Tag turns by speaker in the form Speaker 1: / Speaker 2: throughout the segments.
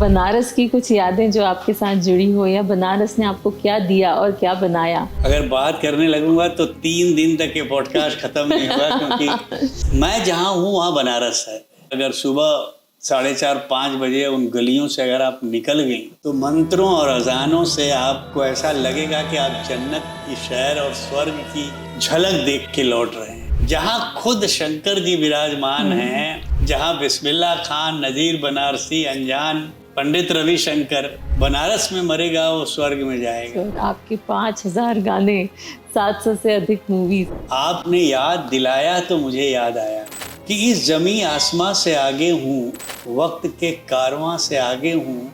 Speaker 1: बनारस की कुछ यादें जो आपके साथ जुड़ी हो, या बनारस ने आपको क्या दिया और क्या बनाया?
Speaker 2: अगर बात करने लगूंगा तो 3 दिन तक ये पॉडकास्ट खत्म नहीं होगा, क्योंकि मैं जहाँ हूँ वहाँ बनारस है। अगर सुबह 4:30-5 बजे उन गलियों से अगर आप निकल गई तो मंत्रों और अजानों से आपको ऐसा लगेगा कि आप जन्नत की शहर और स्वर्ग की झलक देख के लौट रहे हैं, जहाँ खुद शंकर जी विराजमान हैं, जहाँ बिस्मिल्लाह खान, नजीर बनारसी, अनजान पंडित रविशंकर। बनारस में मरेगा वो स्वर्ग में जाएगा।
Speaker 1: आपके 5,000 गाने, 700 से अधिक मूवीज।
Speaker 2: आपने याद दिलाया तो मुझे याद आया कि इस जमी आसमां से आगे हूँ, वक्त के कारवां से आगे हूँ,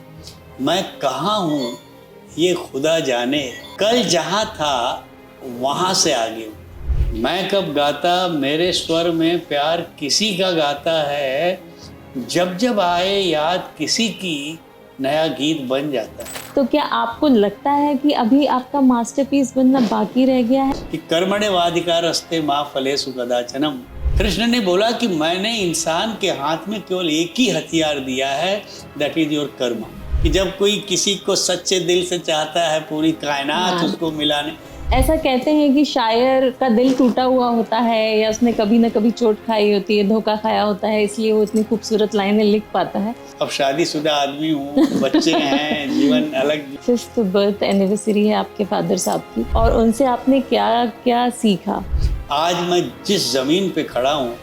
Speaker 2: मैं कहाँ हूँ ये खुदा जाने, कल जहाँ था वहाँ से आगे हूँ। मैं कब गाता मेरे स्वर में प्यार किसी का गाता है, जब जब आए याद किसी की नया गीत बन जाता है।
Speaker 1: तो क्या आपको लगता है कि अभी आपका मास्टरपीस बनना बाकी रह गया है?
Speaker 2: कि कर्मणे वाधिकारस्ते माँ फलेषु कदाचनम। कृष्ण ने बोला कि मैंने इंसान के हाथ में केवल एक ही हथियार दिया है, दैट इज योर कर्म। कि जब कोई किसी को सच्चे दिल से चाहता है, पूरी कायनात उसको मिलाने।
Speaker 1: ऐसा कहते हैं कि शायर का दिल टूटा हुआ होता है, या उसने कभी ना कभी चोट खाई होती है, धोखा खाया होता है, इसलिए वो इतनी खूबसूरत लाइनें लिख पाता है।
Speaker 2: अब शादीशुदा आदमी हूँ, बच्चे हैं, जीवन अलग।
Speaker 1: 5th बर्थ एनिवर्सरी है आपके फादर साहब की, और उनसे आपने क्या क्या सीखा?
Speaker 2: आज मैं जिस जमीन पे खड़ा हूँ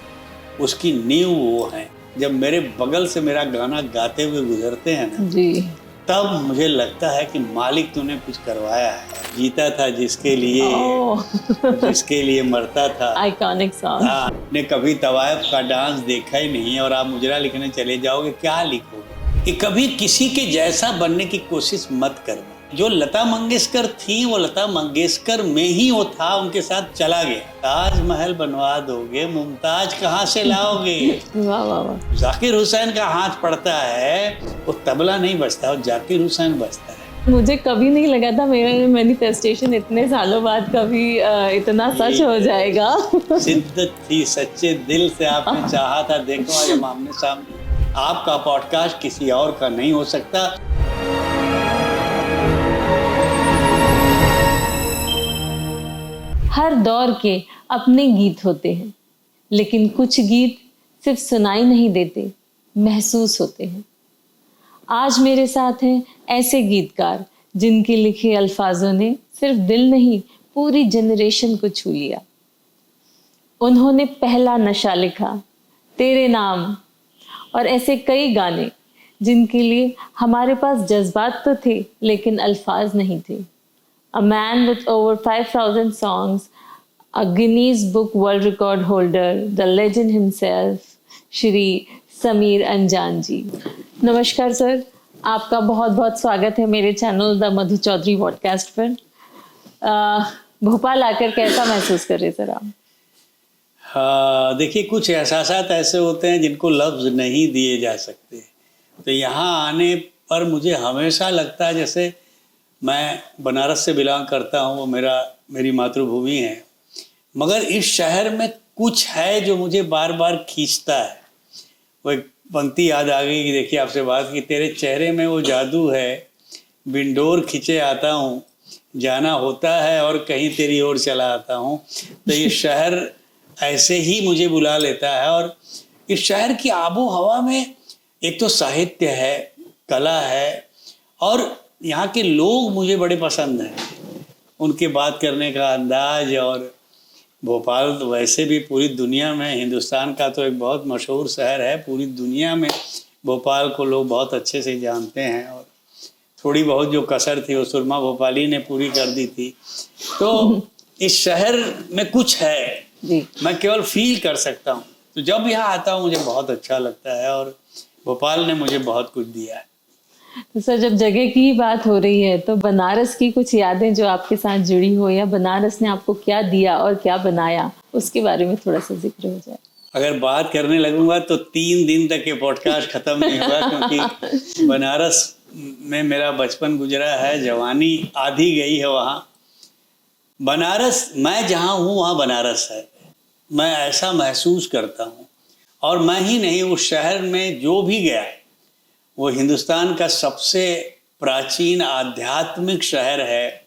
Speaker 2: उसकी नींव वो है। जब मेरे बगल से मेरा गाना गाते हुए गुजरते हैं ना
Speaker 1: जी,
Speaker 2: तब मुझे लगता है कि मालिक तूने कुछ करवाया है। जीता था जिसके लिए, जिसके लिए मरता था।
Speaker 1: Iconic song.
Speaker 2: आपने कभी तवायफ का डांस देखा ही नहीं और आप मुजरा लिखने चले जाओगे, क्या लिखोगे? कि कभी किसी के जैसा बनने की कोशिश मत करना। जो लता मंगेशकर थी वो लता मंगेशकर में ही वो था, उनके साथ चला गया। ताजमहल बनवा दोगे, मुमताज कहाँ से लाओगे?
Speaker 1: वाह वाह वाह।
Speaker 2: जाकिर हुसैन का हाथ पड़ता है, वो तबला नहीं बजता, वो जाकिर हुसैन बजता है।
Speaker 1: मुझे कभी नहीं लगा था मेरा मैनिफेस्टेशन इतने सालों बाद कभी इतना सच हो जाएगा।
Speaker 2: शिद्दत थी, सच्चे दिल से आपने चाहा था, देखो आज हम आमने सामने। आपका पॉडकास्ट किसी और का नहीं हो सकता।
Speaker 1: हर दौर के अपने गीत होते हैं, लेकिन कुछ गीत सिर्फ सुनाई नहीं देते, महसूस होते हैं। आज मेरे साथ हैं ऐसे गीतकार जिनके लिखे अल्फाजों ने सिर्फ दिल नहीं, पूरी जनरेशन को छू लिया। उन्होंने पहला नशा लिखा, तेरे नाम, और ऐसे कई गाने जिनके लिए हमारे पास जज्बात तो थे लेकिन अल्फाज नहीं थे। A man with over 5,000 songs, a Guinness Book World Record holder, the legend himself, Shri Sameer अंजान जी। नमस्कार सर, आपका बहुत बहुत स्वागत है मेरे channel the Madhu Chaudhary podcast पर। भोपाल आकर कैसा महसूस कर रहे सर आप?
Speaker 2: हाँ, देखिए, कुछ एहसासात ऐसे होते हैं जिनको लफ्ज़ नहीं दिए जा सकते। तो यहाँ आने पर मुझे हमेशा लगता है जैसे मैं बनारस से बिलोंग करता हूँ, वो मेरी मातृभूमि है, मगर इस शहर में कुछ है जो मुझे बार बार खींचता है। वो एक पंक्ति याद आ गई कि देखिए आपसे बात की, तेरे चेहरे में वो जादू है, बिंडोर खींचे आता हूँ, जाना होता है और कहीं तेरी ओर चला आता हूँ। तो ये शहर ऐसे ही मुझे बुला लेता है। और इस शहर की आबो हवा में एक तो साहित्य है, कला है, और यहाँ के लोग मुझे बड़े पसंद हैं, उनके बात करने का अंदाज। और भोपाल तो वैसे भी पूरी दुनिया में, हिंदुस्तान का तो एक बहुत मशहूर शहर है, पूरी दुनिया में भोपाल को लोग बहुत अच्छे से जानते हैं। और थोड़ी बहुत जो कसर थी वो सुरमा भोपाली ने पूरी कर दी थी। तो इस शहर में कुछ है, मैं केवल फील कर सकता हूँ। तो जब यहाँ आता हूँ मुझे बहुत अच्छा लगता है, और भोपाल ने मुझे बहुत कुछ दिया है।
Speaker 1: तो सर, जब जगह की बात हो रही है तो बनारस की कुछ यादें जो आपके साथ जुड़ी हो, या बनारस ने आपको क्या दिया और क्या बनाया, उसके बारे में थोड़ा सा जिक्र हो जाए।
Speaker 2: अगर बात करने लगूंगा तो 3 दिन तक ये पॉडकास्ट खत्म नहीं होगा, क्योंकि बनारस में मेरा बचपन गुजरा है, जवानी आधी गई है वहाँ। बनारस, मैं जहाँ हूँ वहाँ बनारस है, मैं ऐसा महसूस करता हूँ। और मैं ही नहीं, उस शहर में जो भी गया वो हिंदुस्तान का सबसे प्राचीन आध्यात्मिक शहर है।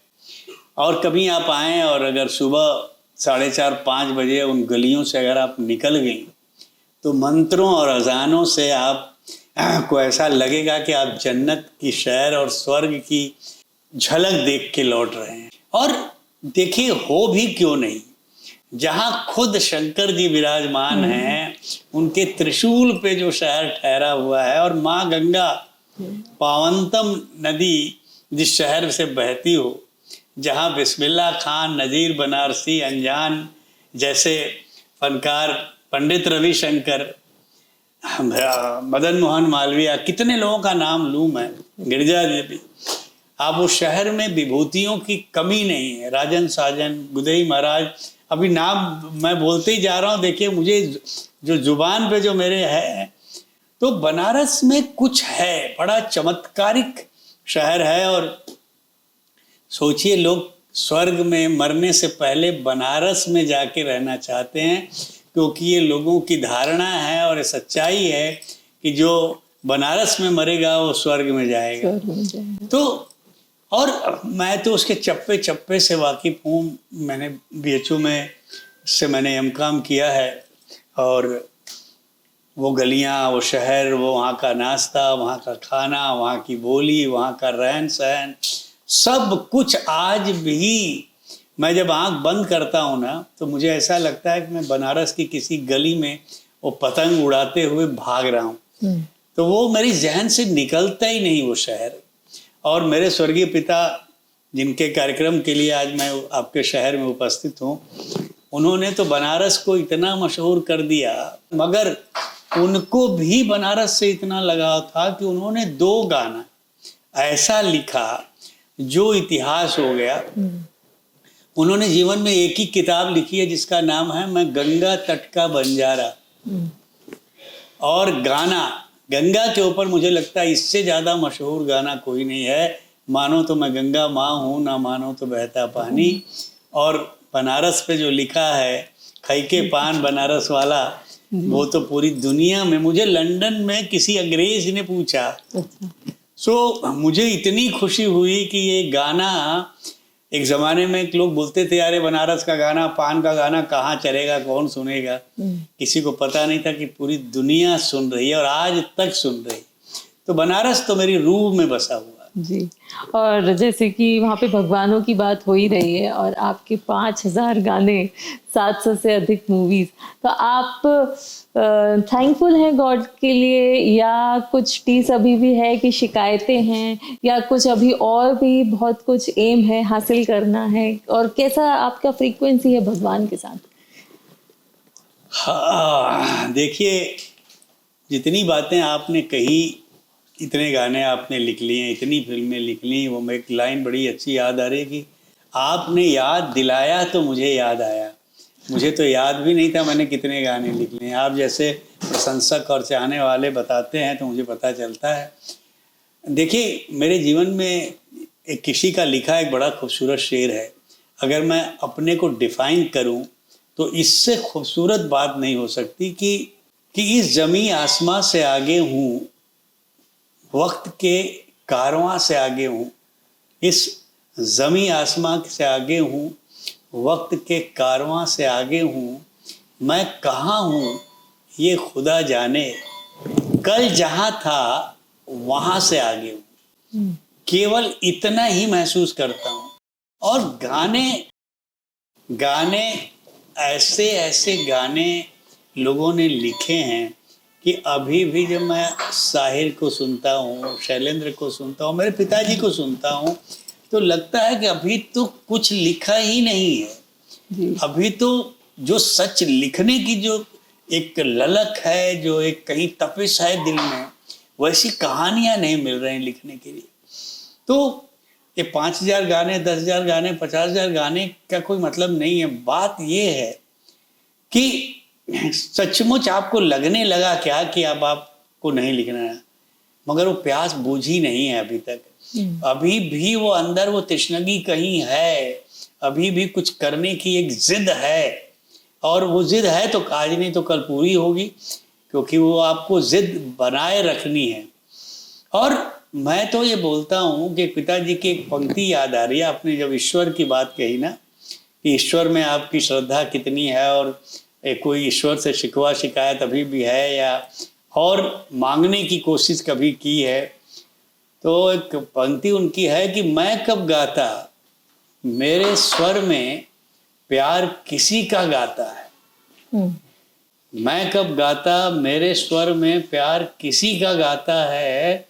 Speaker 2: और कभी आप आएँ और अगर सुबह 4:30-5 बजे उन गलियों से अगर आप निकल गई तो मंत्रों और अजानों से आप को ऐसा लगेगा कि आप जन्नत की शहर और स्वर्ग की झलक देख के लौट रहे हैं। और देखिए, हो भी क्यों नहीं, जहाँ खुद शंकर जी विराजमान हैं, उनके त्रिशूल पे जो शहर ठहरा हुआ है, और माँ गंगा पावनतम नदी जिस शहर से बहती हो, जहाँ बिस्मिल्लाह खान, नज़ीर बनारसी, अनजान जैसे फनकार, पंडित रविशंकर, मदन मोहन मालवीय, कितने लोगों का नाम लूँ मैं, गिरिजा देवी, आप उस शहर में विभूतियों की कमी नहीं है। राजन साजन, गुदई महाराज, अभी नाम मैं बोलते ही जा रहा हूँ, देखिए मुझे जो जुबान पे जो मेरे है, तो बनारस में कुछ है, बड़ा चमत्कारिक शहर है। और सोचिए, लोग स्वर्ग में मरने से पहले बनारस में जाके रहना चाहते हैं, क्योंकि ये लोगों की धारणा है और सच्चाई है कि जो बनारस में मरेगा वो स्वर्ग में जाएगा। तो और मैं तो उसके चप्पे चप्पे से वाकिफ हूँ। मैंने BHU में से मैंने M.Com किया है, और वो गलियाँ, वो शहर, वो वहाँ का नाश्ता, वहाँ का खाना, वहाँ की बोली, वहाँ का रहन सहन, सब कुछ आज भी मैं जब आंख बंद करता हूँ ना, तो मुझे ऐसा लगता है कि मैं बनारस की किसी गली में वो पतंग उड़ाते हुए भाग रहा हूँ। तो वो मेरी जहन से निकलता ही नहीं वो शहर। और मेरे स्वर्गीय पिता, जिनके कार्यक्रम के लिए आज मैं आपके शहर में उपस्थित हूँ, उन्होंने तो बनारस को इतना मशहूर कर दिया, मगर उनको भी बनारस से इतना लगाव था कि उन्होंने 2 गाना ऐसा लिखा जो इतिहास हो गया। उन्होंने जीवन में एक ही किताब लिखी है जिसका नाम है मैं गंगा तट का बंजारा। और गाना गंगा के ऊपर मुझे लगता है इससे ज़्यादा मशहूर गाना कोई नहीं है, मानो तो मैं गंगा माँ हूँ, ना मानो तो बहता पानी। और बनारस पे जो लिखा है, खई के पान बनारस वाला, वो तो पूरी दुनिया में, मुझे लंदन में किसी अंग्रेज ने पूछा, मुझे इतनी खुशी हुई कि ये गाना, एक ज़माने में लोग बोलते थे अरे बनारस का गाना, पान का गाना कहाँ चलेगा, कौन सुनेगा, किसी को पता नहीं था कि पूरी दुनिया सुन रही है और आज तक सुन रही। तो बनारस तो मेरी रूह में बसा हुआ
Speaker 1: जी। और जैसे कि वहाँ पे भगवानों की बात हो ही रही है, और आपके 5000 गाने, 700 से अधिक मूवीज, तो आप थैंकफुल हैं गॉड के लिए, या कुछ टीस अभी भी है कि शिकायतें हैं, या कुछ अभी और भी बहुत कुछ एम है हासिल करना है, और कैसा आपका फ्रीक्वेंसी है भगवान के साथ?
Speaker 2: हाँ, देखिए, जितनी बातें आपने कही, इतने गाने आपने लिख लिए, इतनी फिल्में लिख ली, वो मैं एक लाइन बड़ी अच्छी याद आ रही कि आपने याद दिलाया तो मुझे याद आया। मुझे तो याद भी नहीं था मैंने कितने गाने लिख लिए। आप जैसे प्रशंसक और चाहने वाले बताते हैं तो मुझे पता चलता है। देखिए, मेरे जीवन में एक किसी का लिखा एक बड़ा खूबसूरत शेर है। अगर मैं अपने को डिफाइन करूं तो इससे खूबसूरत बात नहीं हो सकती कि इस ज़मी आसमां से आगे हूँ, वक्त के कारवां से आगे हूँ, इस ज़मी आसमां से आगे हूँ, वक्त के कारवां से आगे हूँ, मैं कहाँ हूँ ये खुदा जाने, कल जहाँ था वहाँ से आगे हूँ, केवल इतना ही महसूस करता हूँ। और गाने ऐसे गाने लोगों ने लिखे हैं कि अभी भी जब मैं साहिर को सुनता हूँ, शैलेंद्र को सुनता हूँ, मेरे पिताजी को सुनता हूँ, तो लगता है कि अभी तो कुछ लिखा ही नहीं है। अभी तो जो सच लिखने की जो एक ललक है, जो एक कहीं तपिश है दिल में, वैसी कहानियाँ नहीं मिल रही लिखने के लिए। तो ये 5000 गाने, 10,000 गाने, 50,000 गाने का कोई मतलब नहीं है। बात ये है कि सचमुच आपको लगने लगा क्या कि अब आपको नहीं लिखना है, मगर वो प्यास बुझी नहीं है अभी तक। अभी भी वो अंदर वो तृष्णगी कहीं है, अभी भी कुछ करने की एक जिद है, और वो जिद है तो आज नहीं तो कल पूरी होगी, क्योंकि वो आपको जिद बनाए रखनी है। और मैं तो ये बोलता हूँ कि पिताजी की एक पंक्ति याद आ रही है, आपने जब ईश्वर की बात कही ना, कि ईश्वर में आपकी श्रद्धा कितनी है, और कोई ईश्वर से शिकवा शिकायत अभी भी है या और मांगने की कोशिश कभी की है, तो एक पंक्ति उनकी है कि मैं कब गाता मेरे स्वर में प्यार किसी का गाता है। मैं कब गाता मेरे स्वर में प्यार किसी का गाता है,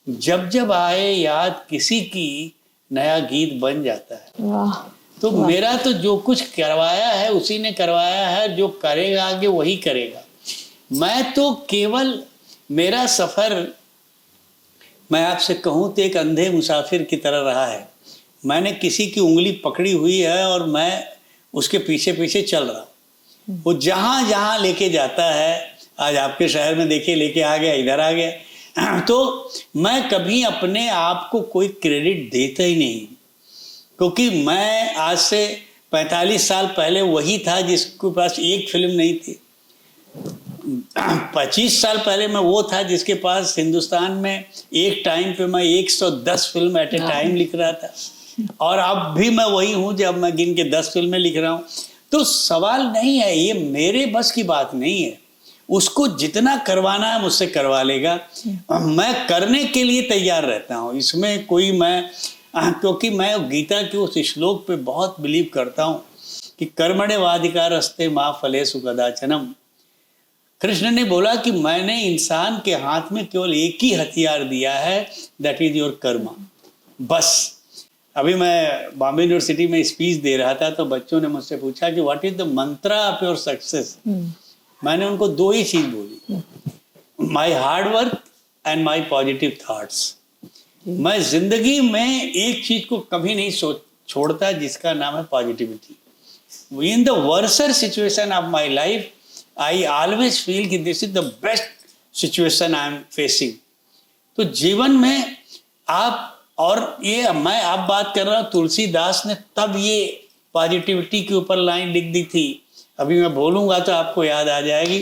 Speaker 2: जब जब आए याद किसी की नया गीत बन जाता है।
Speaker 1: वाह।
Speaker 2: तो मेरा तो जो कुछ करवाया है उसी ने करवाया है, जो करेगा आगे वही करेगा। मैं तो केवल मेरा सफर, मैं आपसे कहूँ तो एक अंधे मुसाफिर की तरह रहा है। मैंने किसी की उंगली पकड़ी हुई है और मैं उसके पीछे पीछे चल रहा हूँ। वो जहाँ जहाँ लेके जाता है, आज आपके शहर में देखिए लेके आ गया, इधर आ गया, तो मैं कभी अपने आप को कोई क्रेडिट देता ही नहीं, क्योंकि मैं आज से 45 साल पहले वही था जिसके पास एक फिल्म नहीं थी। 25 साल पहले मैं वो था जिसके पास हिंदुस्तान में एक टाइम पे मैं 110 फिल्म एट ए टाइम लिख रहा था, और अब भी मैं वही हूँ जब मैं गिन के 10 फिल्में लिख रहा हूँ। तो सवाल नहीं है, ये मेरे बस की बात नहीं है। उसको जितना करवाना है मुझसे करवा लेगा, मैं करने के लिए तैयार रहता हूँ। इसमें कोई क्योंकि मैं गीता के उस श्लोक पे बहुत बिलीव करता हूँ कि कर्मण्येवाधिकारस्ते मा फलेषु कदाचनम। कृष्ण ने बोला कि मैंने इंसान के हाथ में केवल एक ही हथियार दिया है, दैट इज योर कर्मा। बस अभी मैं बॉम्बे यूनिवर्सिटी में स्पीच दे रहा था, तो बच्चों ने मुझसे पूछा कि what is the Mantra of your success. मैंने उनको दो ही चीज बोली, my hard work and my positive thoughts. मैं जिंदगी में एक चीज को कभी नहीं छोड़ता जिसका नाम है positivity. In the worser situation of my life I always feel कि this is the best situation I am facing. तो जीवन में आप, और ये मैं आप बात कर रहा हूँ, तुलसीदास ने तब ये पॉजिटिविटी के ऊपर लाइन लिख दी थी, अभी मैं बोलूंगा तो आपको याद आ जाएगी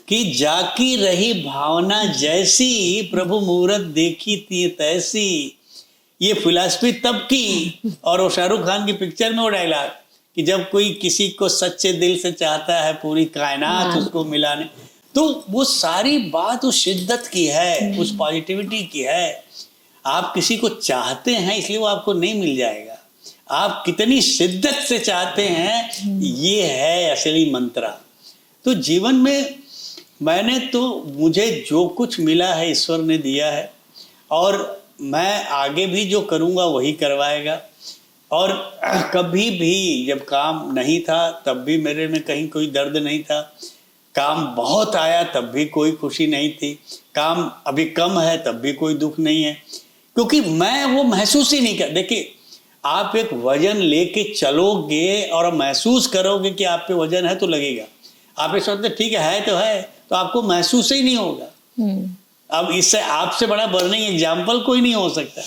Speaker 2: कि जाकी रही भावना जैसी, प्रभु मूरत देखी थी तैसी। ये फिलॉसफी तब की, और वो शाहरुख खान की पिक्चर में वो डायलॉग कि जब कोई किसी को सच्चे दिल से चाहता है पूरी कायनात उसको मिलाने, तो वो सारी बात उस शिद्दत की है, उस पॉजिटिविटी की है। आप किसी को चाहते हैं इसलिए वो आपको नहीं मिल जाएगा, आप कितनी शिद्दत से चाहते हैं, ये है असली मंत्रा। तो जीवन में मैंने तो, मुझे जो कुछ मिला है ईश्वर ने दिया है, और मैं आगे भी जो करूँगा वही करवाएगा। और कभी भी जब काम नहीं था तब भी मेरे में कहीं कोई दर्द नहीं था, काम बहुत आया तब भी कोई खुशी नहीं थी, काम अभी कम है तब भी कोई दुख नहीं है, क्योंकि मैं वो महसूस ही नहीं कर। देखिए, आप एक वजन लेके चलोगे और महसूस करोगे कि आप पे वजन है तो लगेगा। आप ये सोचते ठीक है तो आपको महसूस ही नहीं होगा। अब इससे आपसे बड़ा बर्निंग एग्जाम्पल कोई नहीं हो सकता।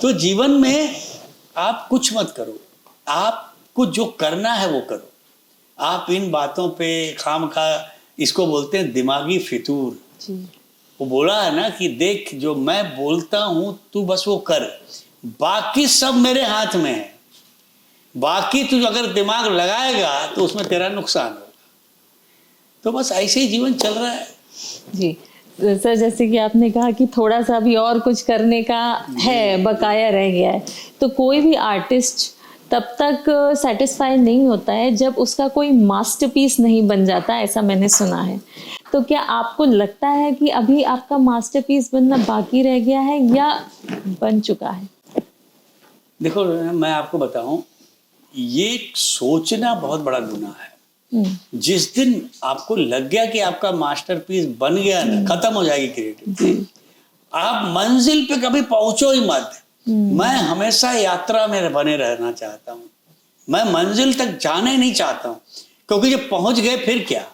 Speaker 2: तो जीवन में आप कुछ मत करो, आपको जो करना है वो करो। आप इन बातों पे खामखा, इसको बोलते हैं दिमागी फितूर। वो बोला है ना कि देख जो मैं बोलता हूं तू बस वो कर, बाकी सब मेरे हाथ में है, बाकी तू अगर दिमाग लगाएगा तो उसमें तेरा नुकसान होगा। तो बस ऐसे ही जीवन चल रहा है
Speaker 1: जी। सर, जैसे कि आपने कहा कि थोड़ा सा भी और कुछ करने का है, बकाया रह गया है, तो कोई भी आर्टिस्ट तब तक सेटिस्फाई नहीं होता है जब उसका कोई मास्टरपीस नहीं बन जाता, ऐसा मैंने सुना है। तो क्या आपको लगता है कि अभी आपका मास्टरपीस बनना बाकी रह गया है या बन चुका है?
Speaker 2: देखो, मैं आपको बताऊं, ये सोचना बहुत बड़ा गुनाह है। जिस दिन आपको लग गया कि आपका मास्टरपीस बन गया ना, खत्म हो जाएगी क्रिएटिविटी। आप मंजिल पे कभी पहुंचो ही मत। मैं हमेशा यात्रा में बने रहना चाहता हूँ, मैं मंजिल तक जाने नहीं चाहता हूँ, क्योंकि जब पहुंच गए फिर क्या।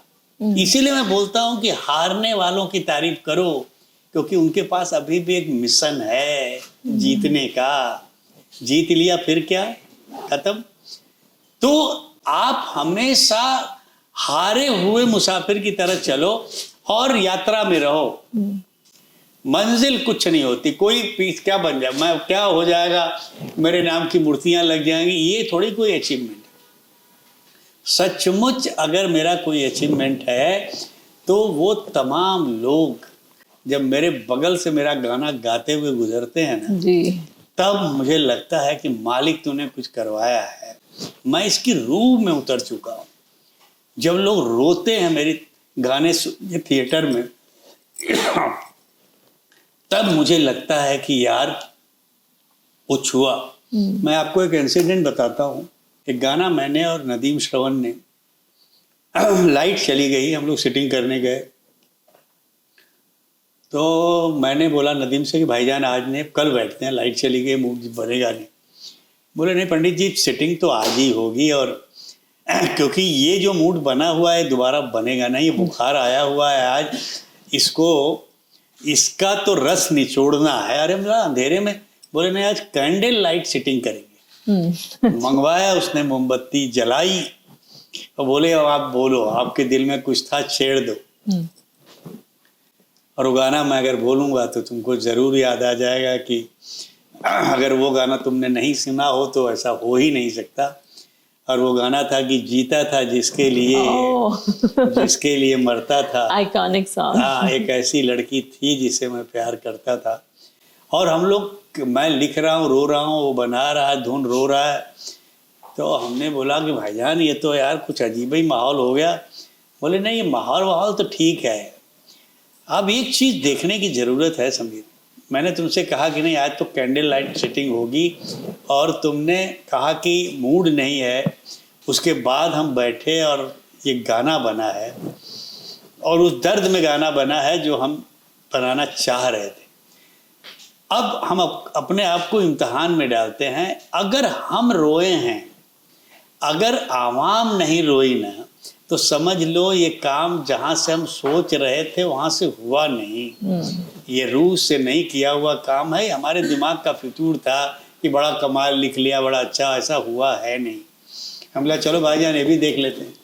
Speaker 2: इसीलिए मैं बोलता हूँ कि हारने वालों की तारीफ करो, क्योंकि उनके पास अभी भी एक मिशन है जीतने का। जीत लिया फिर क्या, खत्म। तो आप हमेशा हारे हुए मुसाफिर की तरह चलो और यात्रा में रहो। मंजिल कुछ नहीं होती, कोई पीस क्या बन जाए, मैं क्या हो जाएगा, मेरे नाम की मूर्तियां लग जाएंगी, ये थोड़ी कोई अचीवमेंट है। सचमुच अगर मेरा कोई अचीवमेंट है तो वो तमाम लोग जब मेरे बगल से मेरा गाना गाते हुए गुजरते हैं ना,
Speaker 1: जी,
Speaker 2: तब मुझे लगता है कि मालिक तूने कुछ करवाया है, मैं इसकी रूह में उतर चुका हूँ। जब लोग रोते हैं मेरे गाने थिएटर में तब मुझे लगता है कि यार वो छुआ। मैं आपको एक इंसिडेंट बताता हूँ। एक गाना मैंने और नदीम श्रवण ने, लाइट चली गई, हम लोग सिटिंग करने गए, तो मैंने बोला नदीम से कि भाईजान आज ने कल बैठते हैं, लाइट चली गई, मूड बनेगा नहीं। बोले नहीं पंडित जी, सिटिंग तो आज ही होगी, और क्योंकि ये जो मूड बना हुआ है दोबारा बनेगा नहीं, ये बुखार आया हुआ है आज, इसका तो रस निचोड़ना है। अरे मेरा अंधेरे में, बोले नहीं आज कैंडल लाइट सिटिंग करेंगे। मंगवाया उसने, मोमबत्ती जलाई और बोले अब आप बोलो, आपके दिल में कुछ था छेड़ दो, और वो गाना मैं अगर बोलूंगा तो तुमको जरूर याद आ जाएगा कि अगर वो गाना तुमने नहीं सुना हो तो ऐसा हो ही नहीं सकता। और वो गाना था कि जीता था जिसके लिए जिसके लिए मरता था,
Speaker 1: आइकॉनिक सॉन्ग।
Speaker 2: हाँ, एक ऐसी लड़की थी जिसे मैं प्यार करता था। और हम लोग, मैं लिख रहा हूँ, रो रहा हूँ, वो बना रहा है धुन, रो रहा है। तो हमने बोला कि भाईजान ये तो यार कुछ अजीब ही माहौल हो गया। बोले नहीं, ये माहौल तो ठीक है, अब एक चीज़ देखने की ज़रूरत है समीर। मैंने तुमसे कहा कि नहीं आज तो कैंडल लाइट सेटिंग होगी, और तुमने कहा कि मूड नहीं है, उसके बाद हम बैठे और ये गाना बना है, और उस दर्द में गाना बना है जो हम बनाना चाह रहे थे। अब हम अपने आप को इम्तिहान में डालते हैं। अगर हम रोए हैं, अगर आवाम नहीं रोई ना, तो समझ लो ये काम जहाँ से हम सोच रहे थे वहाँ से हुआ नहीं। ये रूह से नहीं किया हुआ काम है, हमारे दिमाग का फितूर था कि बड़ा कमाल लिख लिया, बड़ा अच्छा, ऐसा हुआ है नहीं। हम बोला चलो भाईजान ये भी देख लेते हैं।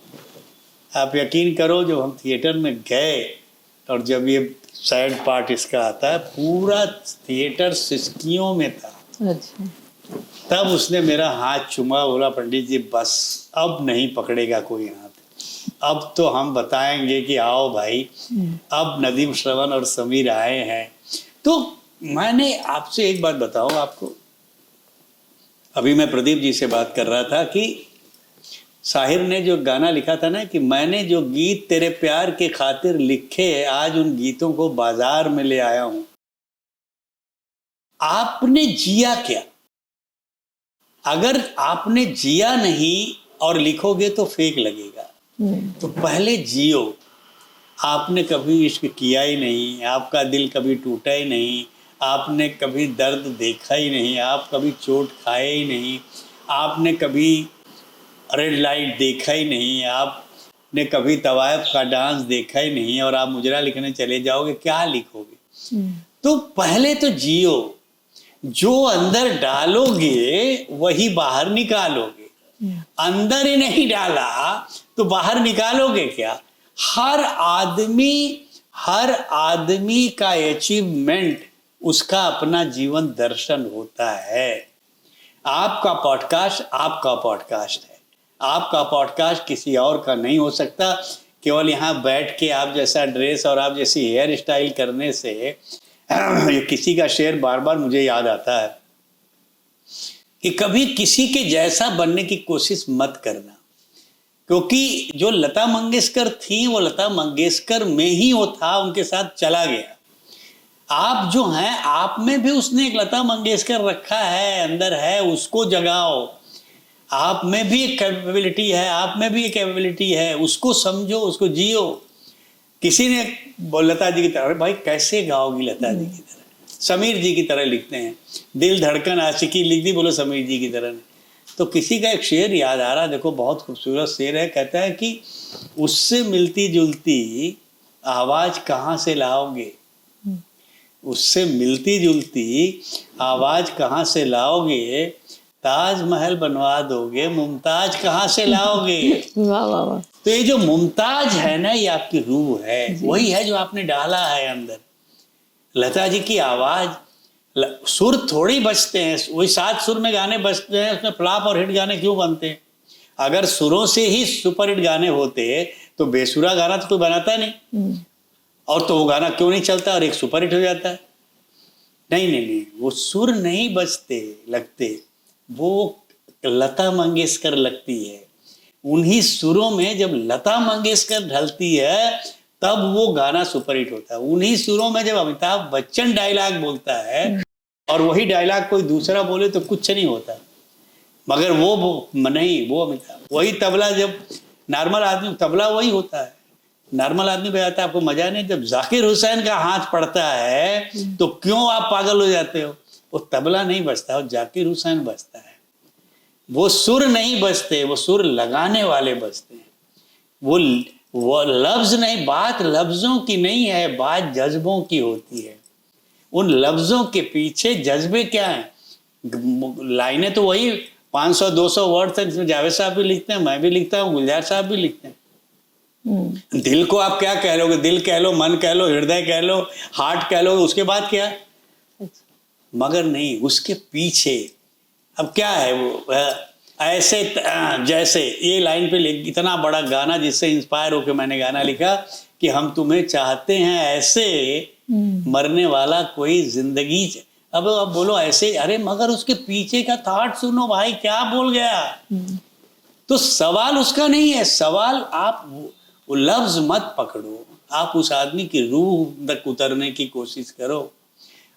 Speaker 2: आप यकीन करो, जब हम थिएटर में गए और जब ये सैड पार्ट इसका आता है, पूरा थिएटर सिसकियों में था।
Speaker 1: अच्छा।
Speaker 2: तब उसने मेरा हाथ चूमा, बोला पंडित जी बस अब नहीं पकड़ेगा कोई हाथ, अब तो हम बताएंगे कि आओ भाई, अब नदीम श्रवण और समीर आए हैं। तो मैंने आपसे एक बात बताऊं आपको, अभी मैं प्रदीप जी से बात कर रहा था कि साहिर ने जो गाना लिखा था ना कि मैंने जो गीत तेरे प्यार के खातिर लिखे, आज उन गीतों को बाजार में ले आया हूं। आपने जिया क्या? अगर आपने जिया नहीं और लिखोगे तो फेक लगेगा। तो पहले जियो। आपने कभी इश्क किया ही नहीं, आपका दिल कभी टूटा ही नहीं, आपने कभी दर्द देखा ही नहीं, आप कभी चोट खाए ही नहीं, आपने कभी रेड लाइट देखा ही नहीं, आपने कभी तवायफ का डांस देखा ही नहीं, और आप मुजरा लिखने चले जाओगे, क्या लिखोगे? तो पहले तो जियो। जो अंदर डालोगे वही बाहर निकालोगे। अंदर ही नहीं डाला तो बाहर निकालोगे क्या? हर आदमी का अचीवमेंट उसका अपना जीवन दर्शन होता है। आपका पॉडकास्ट है, आपका पॉडकास्ट किसी और का नहीं हो सकता। केवल यहाँ बैठ के आप जैसा ड्रेस और आप जैसी हेयर स्टाइल करने से ये किसी का शेर बार बार मुझे याद आता है कि कभी किसी के जैसा बनने की कोशिश मत करना, क्योंकि जो लता मंगेशकर थी वो लता मंगेशकर में ही वो था, उनके साथ चला गया। आप जो हैं, आप में भी उसने एक लता मंगेशकर रखा है, अंदर है, उसको जगाओ। आप में भी एक कैपेबिलिटी है, आप में भी एक कैपेबिलिटी है, उसको समझो, उसको जियो। किसी ने लता जी की तरह, भाई कैसे गाओगी लता जी की तरह? समीर जी की तरह लिखते हैं, दिल धड़कन आशिकी लिख दी, बोलो समीर जी की तरह नहीं। तो किसी का एक शेर याद आ रहा, देखो बहुत खूबसूरत शेर है, कहता है कि उससे मिलती जुलती आवाज कहाँ से लाओगे, उससे मिलती जुलती आवाज कहाँ से लाओगे, ताजमहल बनवा दोगे, मुमताज कहाँ से लाओगे?
Speaker 1: वाह वाह वाह।
Speaker 2: तो ये जो मुमताज है ना, ये आपकी रूह है, वही है जो आपने डाला है अंदर। लता जी की आवाज, सुर थोड़ी बजते हैं, वही 7 सुर में गाने बजते हैं, उसमें फ्लॉप और हिट गाने क्यों बनते हैं? अगर सुरों से ही सुपर हिट गाने होते तो बेसुरा गाना तो कोई बनाता नहीं, और तो वो गाना क्यों नहीं चलता और एक सुपर हिट हो जाता है? नहीं नहीं नहीं, वो सुर नहीं बजते लगते, वो लता मंगेशकर लगती है। उन्हीं सुरों में जब लता मंगेशकर ढलती है तब वो गाना सुपरहिट होता है। उन्हीं सुरों में जब अमिताभ बच्चन डायलॉग बोलता है और वही डायलॉग कोई दूसरा बोले तो कुछ नहीं होता, मगर वो नहीं, वो अमिताभ, वही तबला, जब नॉर्मल आदमी तबला वही होता है, नॉर्मल आदमी बजाता है, आपको मजा नहीं। जब जाकिर हुसैन का हाथ पड़ता है तो क्यों आप पागल हो जाते हो? वो तबला नहीं बजता, वो जाकिर हुसैन बजता है। वो सुर नहीं बजते, वो सुर लगाने वाले बजते हैं। वो लफ्ज नहीं, बात लफ्जों की नहीं है, बात जज्बों की होती है। उन लफ्जों के पीछे जज्बे क्या हैं? लाइनें तो वही 500-200 वर्ड तक, जिसमें जावेद साहब भी लिखते हैं, मैं भी लिखता हूँ, गुलजार साहब भी लिखते हैं। दिल को आप क्या कह लोगे? दिल कह लो, मन कह लो, हृदय कह लो, हार्ट कह लो, उसके बाद क्या? मगर नहीं, उसके पीछे अब क्या है? वो ऐसे जैसे ये लाइन पे इतना बड़ा गाना जिससे इंस्पायर होकर मैंने गाना लिखा कि हम तुम्हें चाहते हैं ऐसे, मरने वाला कोई जिंदगी। अब बोलो ऐसे, अरे मगर उसके पीछे का थॉट सुनो भाई, क्या बोल गया? तो सवाल उसका नहीं है, सवाल आप वो लफ्ज मत पकड़ो, आप उस आदमी की रूह तक उतरने की कोशिश करो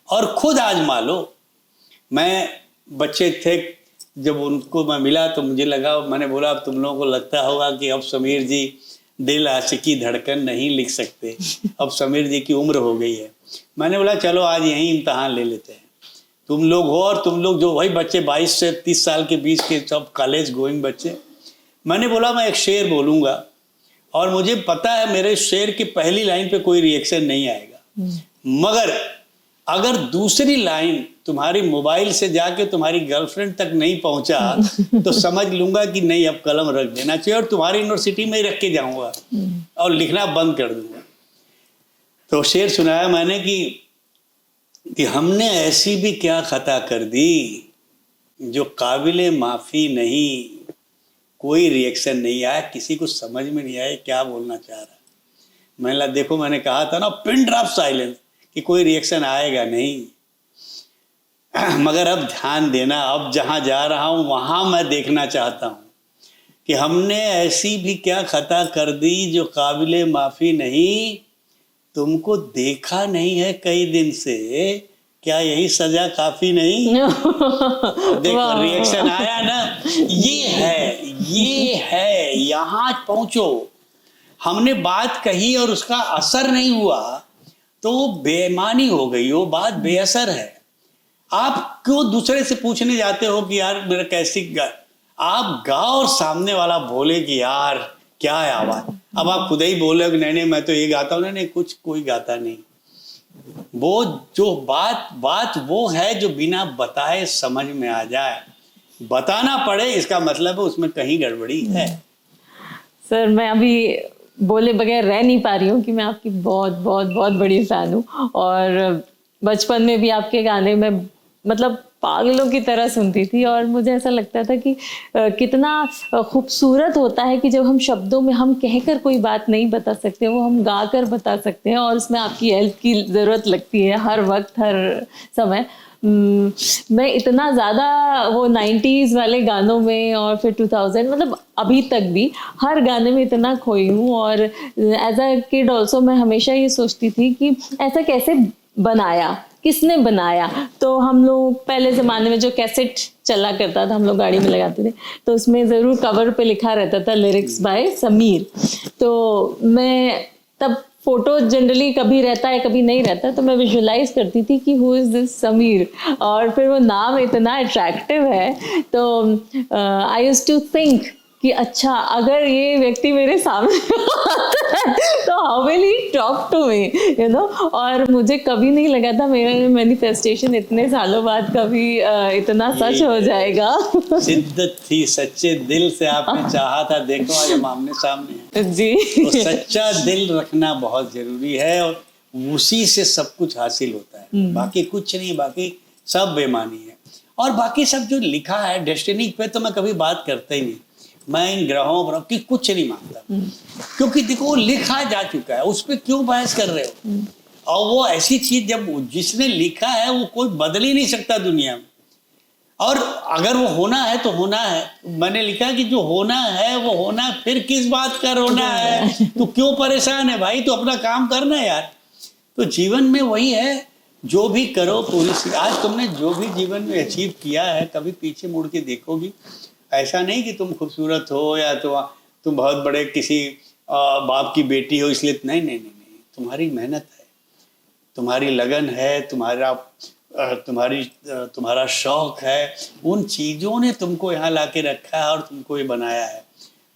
Speaker 2: और खुद आजमा लो। मैं बच्चे थे जब उनको मैं मिला तो मुझे लगा, मैंने बोला अब तुम लोगों को लगता होगा कि अब समीर जी दिल आशिकी धड़कन नहीं लिख सकते, अब समीर जी की उम्र हो गई है। मैंने बोला चलो आज यही इम्तहान ले लेते हैं, तुम लोग हो और तुम लोग जो वही बच्चे 22 से 30 साल के बीच के सब कॉलेज गोइंग बच्चे। मैंने बोला मैं एक शेर बोलूँगा और मुझे पता है मेरे शेर की पहली लाइन पे कोई रिएक्शन नहीं आएगा, मगर अगर दूसरी लाइन तुम्हारी मोबाइल से जाके तुम्हारी गर्लफ्रेंड तक नहीं पहुंचा तो समझ लूंगा कि नहीं, अब कलम रख देना चाहिए और तुम्हारी यूनिवर्सिटी में ही रख के जाऊंगा और लिखना बंद कर दूंगा। तो शेर सुनाया मैंने कि हमने ऐसी भी क्या खता कर दी जो काबिले माफी नहीं। कोई रिएक्शन नहीं आया, किसी को समझ में नहीं आया क्या बोलना चाह रहा। मैंने देखो, मैंने कहा था ना पिन ड्रॉप साइलेंस, कि कोई रिएक्शन आएगा नहीं। मगर अब ध्यान देना, अब जहां जा रहा हूं वहां मैं देखना चाहता हूं कि हमने ऐसी भी क्या खता कर दी जो काबिले माफी नहीं। तुमको देखा नहीं है कई दिन से, क्या यही सजा काफी नहीं? देखो रिएक्शन आया ना, ये है यहां पहुंचो। हमने बात कही और उसका असर नहीं हुआ तो वो बेईमानी हो गई, वो बात बेअसर है। आप क्यों दूसरे से पूछने जाते हो कि यार मेरा कैसी आप गाओ और सामने वाला बोले कि यार क्या है आवाज। अब आप खुद ही बोले कि नहीं मैं तो ये गाता हूँ, नहीं कुछ कोई गाता नहीं। वो जो बात वो है जो बिना बताए समझ में आ जाए। बताना पड़े इसका मतलब है उसमें कहीं गड़बड़ी है।
Speaker 1: सर मैं अभी बोले बगैर रह नहीं पा रही हूँ कि मैं आपकी बहुत बहुत बहुत बड़ी फैन हूँ और बचपन में भी आपके गाने में मतलब पागलों की तरह सुनती थी और मुझे ऐसा लगता था कि कितना खूबसूरत होता है कि जब हम शब्दों में हम कहकर कोई बात नहीं बता सकते, वो हम गाकर बता सकते हैं और उसमें आपकी हेल्प की ज़रूरत लगती है हर वक्त हर समय। मैं इतना ज़्यादा वो 90s वाले गानों में और फिर 2000 मतलब अभी तक भी हर गाने में इतना खोई हूँ और एज अ किड ऑल्सो मैं हमेशा ये सोचती थी कि ऐसा कैसे बनाया, किसने बनाया। तो हम लोग पहले ज़माने में जो कैसेट चला करता था हम लोग गाड़ी में लगाते थे तो उसमें ज़रूर कवर पे लिखा रहता था लिरिक्स बाय समीर। तो मैं तब फोटो जनरली कभी रहता है कभी नहीं रहता, तो मैं विजुलाइज करती थी कि हु इज़ दिस समीर, और फिर वो नाम इतना अट्रैक्टिव है तो आई यूज्ड टू थिंक कि अच्छा अगर ये व्यक्ति मेरे सामने आता है तो how will he talk to me, you know. और मुझे कभी नहीं लगा था मेरा मैनिफेस्टेशन इतने सालों बाद कभी इतना सच हो जाएगा।
Speaker 2: शिद्दत थी, सच्चे दिल से आपने चाहा था, देखो आज हम आमने सामने हैं।
Speaker 1: जी
Speaker 2: तो सच्चा दिल रखना बहुत जरूरी है। और उसी से सब कुछ हासिल होता है, बाकी कुछ नहीं, बाकी सब बेमानी है। और बाकी सब जो लिखा है डेस्टिनी पे तो मैं कभी बात करता ही नहीं, मैं इन ग्रहों पर की कुछ नहीं मानता, क्योंकि देखो वो लिखा जा चुका है, उस पर क्यों बहस कर रहे हो। और वो ऐसी चीज जब जिसने लिखा है वो कोई बदल ही नहीं सकता दुनिया में, और अगर वो होना है तो होना है। मैंने लिखा कि जो होना है वो होना है, फिर किस बात का रोना है, तो क्यों परेशान है भाई, तो अपना काम करना यार। तो जीवन में वही है, जो भी करो पूरी आज तुमने जो भी जीवन में अचीव किया है, कभी पीछे मुड़ के देखोगी, ऐसा नहीं कि तुम खूबसूरत हो या तो तुम बहुत बड़े किसी बाप की बेटी हो इसलिए, नहीं नहीं नहीं नहीं, तुम्हारी मेहनत है, तुम्हारी लगन है, तुम्हारा शौक है, उन चीज़ों ने तुमको यहाँ लाके रखा है और तुमको ये बनाया है।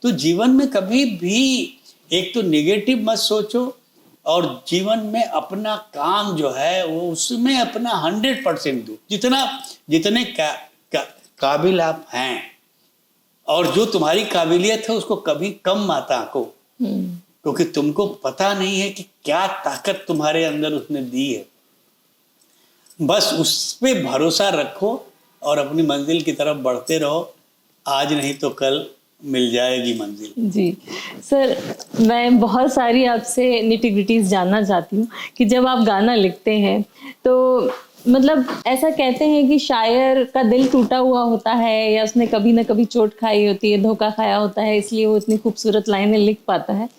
Speaker 2: तो जीवन में कभी भी एक तो नेगेटिव मत सोचो, और जीवन में अपना काम जो है वो उसमें अपना 100% दो, जितने काबिल आप हैं, और जो तुम्हारी काबिलियत है उसको कभी कम मत आंको, क्योंकि तुमको पता नहीं है कि क्या ताकत तुम्हारे अंदर उसने दी है। बस उस पे भरोसा रखो और अपनी मंजिल की तरफ बढ़ते रहो, आज नहीं तो कल मिल जाएगी मंजिल।
Speaker 1: जी सर, मैं बहुत सारी आपसे निटिग्रिटीज जानना चाहती हूँ कि जब आप गाना लिखते हैं तो मतलब ऐसा कहते हैं कि शायर का दिल टूटा हुआ होता है, या उसने कभी ना कभी चोट खाई होती है, धोखा खाया होता है, इसलिए वो इतनी खूबसूरत लाइनें लिख पाता है।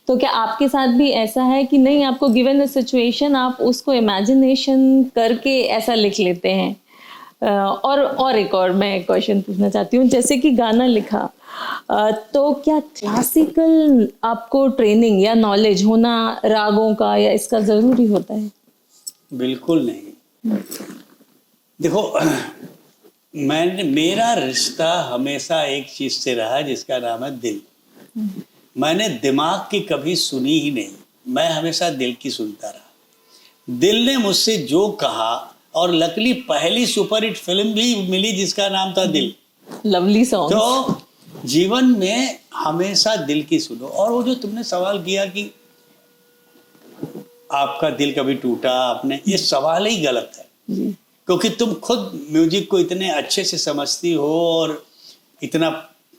Speaker 1: तो क्या आपके साथ भी ऐसा है कि नहीं, आपको गिवन द सिचुएशन आप उसको इमेजिनेशन करके ऐसा लिख लेते हैं? और एक और मैं क्वेश्चन पूछना चाहती हूँ, जैसे कि गाना लिखा तो क्या क्लासिकल आपको ट्रेनिंग या नॉलेज होना रागों का या इसका जरूरी होता है?
Speaker 2: बिल्कुल नहीं। देखो, मेरा रिश्ता हमेशा एक चीज से रहा जिसका नाम है दिल। मैंने दिमाग की कभी सुनी ही नहीं, मैं हमेशा दिल की सुनता रहा। दिल ने मुझसे जो कहा, और लकली पहली सुपरहिट फिल्म भी मिली जिसका नाम था दिल।
Speaker 1: Lovely song.
Speaker 2: तो जीवन में हमेशा दिल की सुनो। और वो जो तुमने सवाल किया कि आपका दिल कभी टूटा आपने, ये सवाल ही गलत है, क्योंकि तुम खुद म्यूजिक को इतने अच्छे से समझती हो और इतना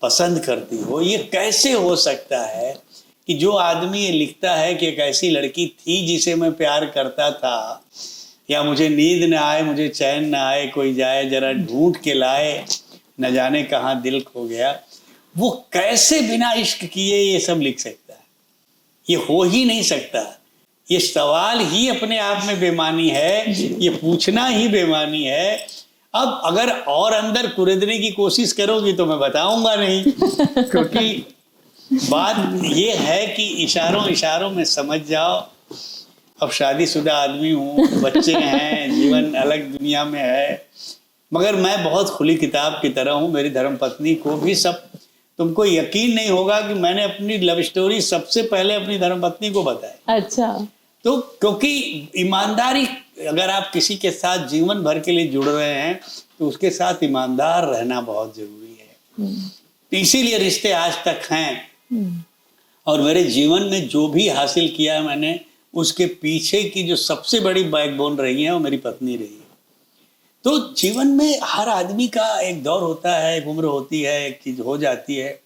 Speaker 2: पसंद करती हो। ये कैसे हो सकता है कि जो आदमी ये लिखता है कि एक ऐसी लड़की थी जिसे मैं प्यार करता था, या मुझे नींद न आए, मुझे चैन न आए, कोई जाए जरा ढूंढ के लाए, न जाने कहाँ दिल खो गया, वो कैसे बिना इश्क किए ये सब लिख सकता है? ये हो ही नहीं सकता। ये सवाल ही अपने आप में बेमानी है, ये पूछना ही बेमानी है। अब अगर और अंदर कुरेदने की कोशिश करोगी तो मैं बताऊंगा नहीं, क्योंकि बात ये है कि इशारों में समझ जाओ। अब शादीशुदा आदमी हूँ, बच्चे हैं, जीवन अलग दुनिया में है, मगर मैं बहुत खुली किताब की तरह हूँ। मेरी धर्मपत्नी को भी सब, तुमको यकीन नहीं होगा कि मैंने अपनी लव स्टोरी सबसे पहले अपनी धर्मपत्नी को बताई।
Speaker 1: अच्छा। तो
Speaker 2: क्योंकि ईमानदारी, अगर आप किसी के साथ जीवन भर के लिए जुड़ रहे हैं तो उसके साथ ईमानदार रहना बहुत जरूरी है। तो इसीलिए रिश्ते आज तक हैं। और मेरे जीवन में जो भी हासिल किया है मैंने, उसके पीछे की जो सबसे बड़ी बैकबोन रही है वो मेरी पत्नी रही है। तो जीवन में हर आदमी का एक दौर होता है, एक उम्र होती है, एक चीज हो जाती है।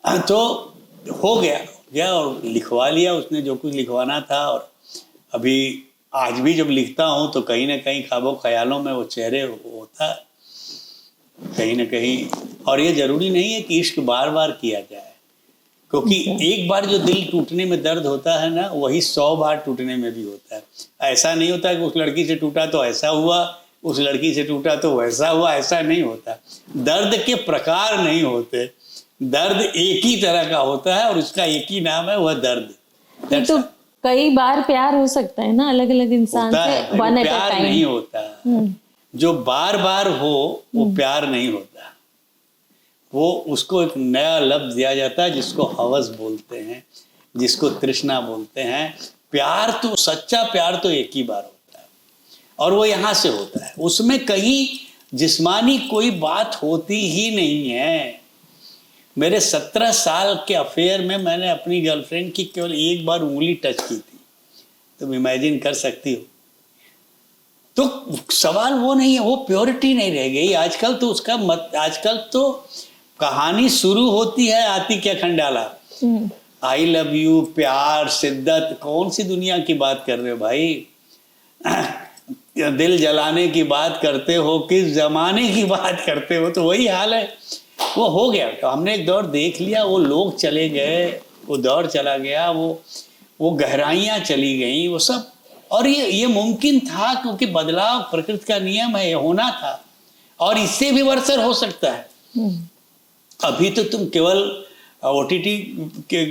Speaker 2: तो हो गया और लिखवा लिया उसने जो कुछ लिखवाना था। और अभी आज भी जब लिखता हूँ तो कहीं ना कहीं ख्वाबों ख्यालों में वो चेहरे होता कहीं ना कहीं। और ये जरूरी नहीं है कि इश्क बार बार किया जाए, क्योंकि एक बार जो दिल टूटने में दर्द होता है ना, वही 100 बार टूटने में भी होता है। ऐसा नहीं होता कि उस लड़की से टूटा तो ऐसा हुआ, उस लड़की से टूटा तो वैसा हुआ, ऐसा नहीं होता। दर्द के प्रकार नहीं होते, दर्द एक ही तरह का होता है और उसका एक ही नाम है, वह दर्द।
Speaker 1: तो कई बार प्यार हो सकता है ना अलग अलग इंसान से, वन एट अ
Speaker 2: प्यार
Speaker 1: टाइम
Speaker 2: नहीं होता। जो बार बार हो वो प्यार नहीं होता, वो उसको एक नया लफ्ज दिया जाता है जिसको हवस बोलते हैं, जिसको तृष्णा बोलते हैं। प्यार तो, सच्चा प्यार तो एक ही बार होता है और वो यहाँ से होता है, उसमें कहीं जिस्मानी कोई बात होती ही नहीं है। मेरे 17 साल के अफेयर में मैंने अपनी गर्लफ्रेंड की केवल एक बार उंगली टच की थी, तुम इमेजिन कर सकती हो। तो सवाल वो नहीं है, वो प्योरिटी नहीं रह गई आजकल। तो उसका आजकल तो कहानी शुरू होती है आती क्या खंडाला, आई लव यू, प्यार, शिद्दत। कौन सी दुनिया की बात कर रहे हो भाई? दिल जलाने की बात करते हो, किस जमाने की बात करते हो? तो वही हाल है, वो हो गया। तो हमने एक दौर देख लिया, वो लोग चले गए, वो दौर चला गया, वो गहराइयां चली गई, वो सब। और ये मुमकिन था क्योंकि बदलाव प्रकृति का नियम है, ये होना था। और इससे भी बरसर हो सकता है। अभी तो तुम केवल OTT के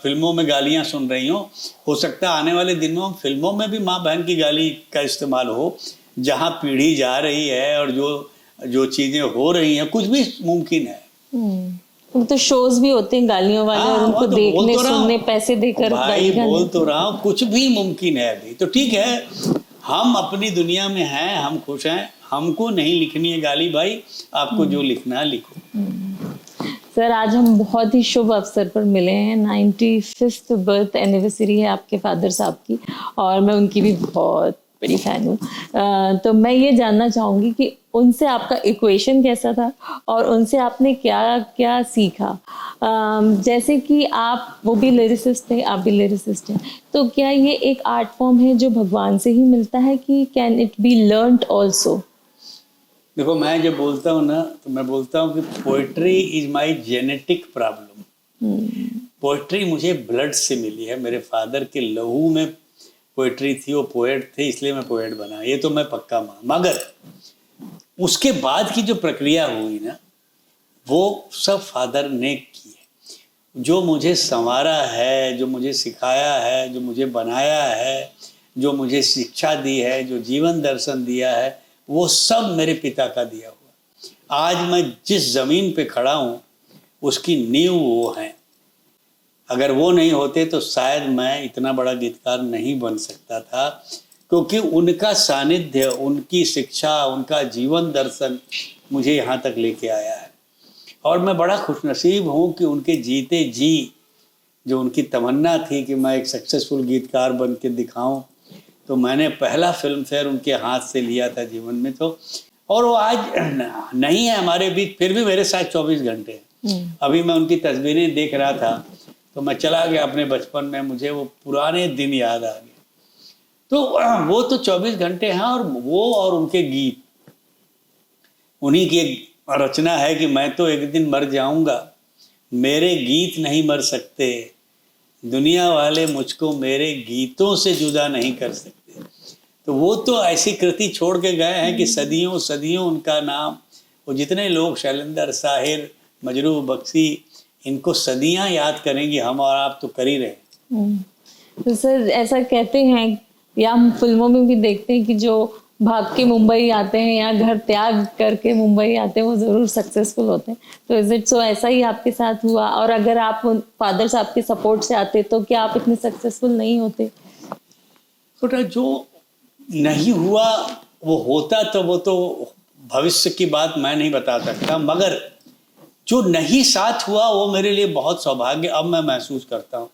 Speaker 2: फिल्मों में गालियां सुन रही हो सकता है आने वाले दिनों में फिल्मों में भी माँ बहन की गाली का इस्तेमाल हो। जहां पीढ़ी जा रही है और जो चीजें हो रही हैं, कुछ भी मुमकिन है।
Speaker 1: तो शोज भी होते हैं गालियों वाले, और उनको
Speaker 2: तो
Speaker 1: देखने सुनने पैसे देकर
Speaker 2: भाई बोल तो रहा हूँ, कुछ भी मुमकिन है अभी। तो ठीक है, हम अपनी दुनिया में हैं, हम खुश हैं, हमको नहीं लिखनी है गाली भाई, आपको जो लिखना है लिखो।
Speaker 1: सर, आज हम बहुत ही शुभ अवसर पर मिले हैं। 95th बर्थ एनिवर्सरी है आपके फादर साहब की, और मैं उनकी भी बहुत बड़ी फैन हूँ। तो मैं ये जानना चाहूँगी कि उनसे आपका इक्वेशन कैसा था और उनसे आपने क्या क्या सीखा। जैसे कि आप, वो भी लिरिसिस्ट थे, आप भी लिरिसिस्ट हैं, तो क्या ये एक आर्ट फॉर्म है जो भगवान से ही मिलता है कि can it be learned also?
Speaker 2: देखो, मैं जब बोलता हूँ ना, तो मैं बोलता हूँ कि poetry is my genetic problem. Poetry मुझे ब्लड से मिली है, मेरे फादर के लहू में पोइट्री थी, वो पोएट थे, इसलिए मैं पोएट बना, ये तो मैं पक्का मान। मगर उसके बाद की जो प्रक्रिया हुई ना, वो सब फादर ने की है। जो मुझे संवारा है, जो मुझे सिखाया है, जो मुझे बनाया है, जो मुझे शिक्षा दी है, जो जीवन दर्शन दिया है, वो सब मेरे पिता का दिया हुआ। आज मैं जिस जमीन पे खड़ा हूँ उसकी नींव वो है। अगर वो नहीं होते तो शायद मैं इतना बड़ा गीतकार नहीं बन सकता था, क्योंकि उनका सानिध्य, उनकी शिक्षा, उनका जीवन दर्शन मुझे यहाँ तक लेके आया है। और मैं बड़ा खुशनसीब हूँ कि उनके जीते जी जो उनकी तमन्ना थी कि मैं एक सक्सेसफुल गीतकार बन के दिखाऊं, तो मैंने पहला फिल्म फेयर उनके हाथ से लिया था जीवन में। तो और वो आज नहीं है हमारे बीच, फिर भी मेरे साथ 24 घंटे हैं। अभी मैं उनकी तस्वीरें देख रहा था तो मैं चला गया अपने बचपन में, मुझे वो पुराने दिन याद आ गए। तो वो तो 24 घंटे हैं, और वो और उनके गीत, उन्हीं की एक रचना है कि मैं तो एक दिन मर जाऊंगा, मेरे गीत नहीं मर सकते, दुनिया वाले मुझको मेरे गीतों से जुदा नहीं कर सकते। तो वो तो ऐसी कृति छोड़ के गए हैं कि सदियों सदियों उनका नाम, वो जितने लोग शैलेंद्र, साहिर, मजरू, बख्शी, इनको सदियां याद करेंगी, हम और आप तो कर ही रहे।
Speaker 1: तो सर, ऐसा कहते हैं या हम फिल्मों में भी देखते हैं कि जो भाग के मुंबई आते हैं या घर त्याग करके मुंबई आते हैं वो जरूर सक्सेसफुल होते हैं। तो इज इट सो, ऐसा ही आपके साथ हुआ? और अगर आप फादर साहब के सपोर्ट से आते तो क्या आप इतने सक्सेसफुल नहीं होते?
Speaker 2: तो जो नहीं हुआ वो होता, तो वो तो भविष्य की बात मैं नहीं बता सकता, मगर जो नहीं साथ हुआ वो मेरे लिए बहुत सौभाग्य अब मैं महसूस करता हूँ,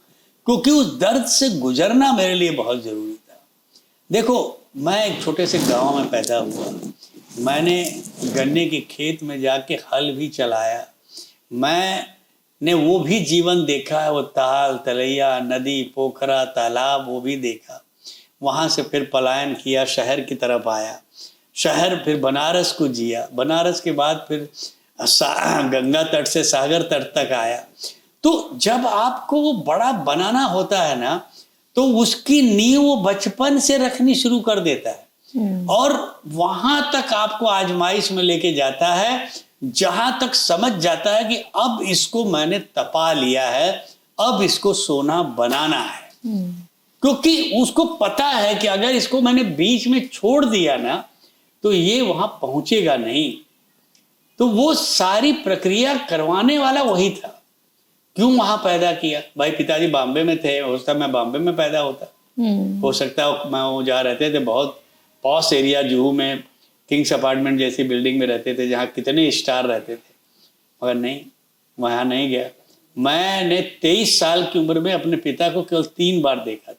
Speaker 2: क्योंकि उस दर्द से गुजरना मेरे लिए बहुत जरूरी था। देखो, मैं एक छोटे से गांव में पैदा हुआ, मैंने गन्ने के खेत में जाके हल भी चलाया, मैंने वो भी जीवन देखा है, वो ताल तलैया, नदी, पोखरा, तालाब, वो भी देखा। वहाँ से फिर पलायन किया, शहर की तरफ आया, शहर फिर बनारस को जिया, बनारस के बाद फिर गंगा तट से सागर तट तक आया। तो जब आपको वो बड़ा बनाना होता है ना, तो उसकी नींव वो बचपन से रखनी शुरू कर देता है, और वहां तक आपको आजमाइश में लेके जाता है, जहां तक समझ जाता है कि अब इसको मैंने तपा लिया है, अब इसको सोना बनाना है। क्योंकि उसको पता है कि अगर इसको मैंने बीच में छोड़ दिया ना, तो ये वहां पहुंचेगा नहीं। तो वो सारी प्रक्रिया करवाने वाला वही था। क्यों वहां पैदा किया? भाई पिताजी बॉम्बे में थे, हो सकता मैं बॉम्बे में पैदा होता, हो सकता है मैं वो जहाँ रहते थे बहुत पॉश एरिया, जुहू में किंग्स अपार्टमेंट जैसी बिल्डिंग में रहते थे जहाँ कितने स्टार रहते थे, मगर नहीं, वहाँ नहीं गया। मैंने 23 साल की उम्र में अपने पिता को केवल 3 बार देखा था।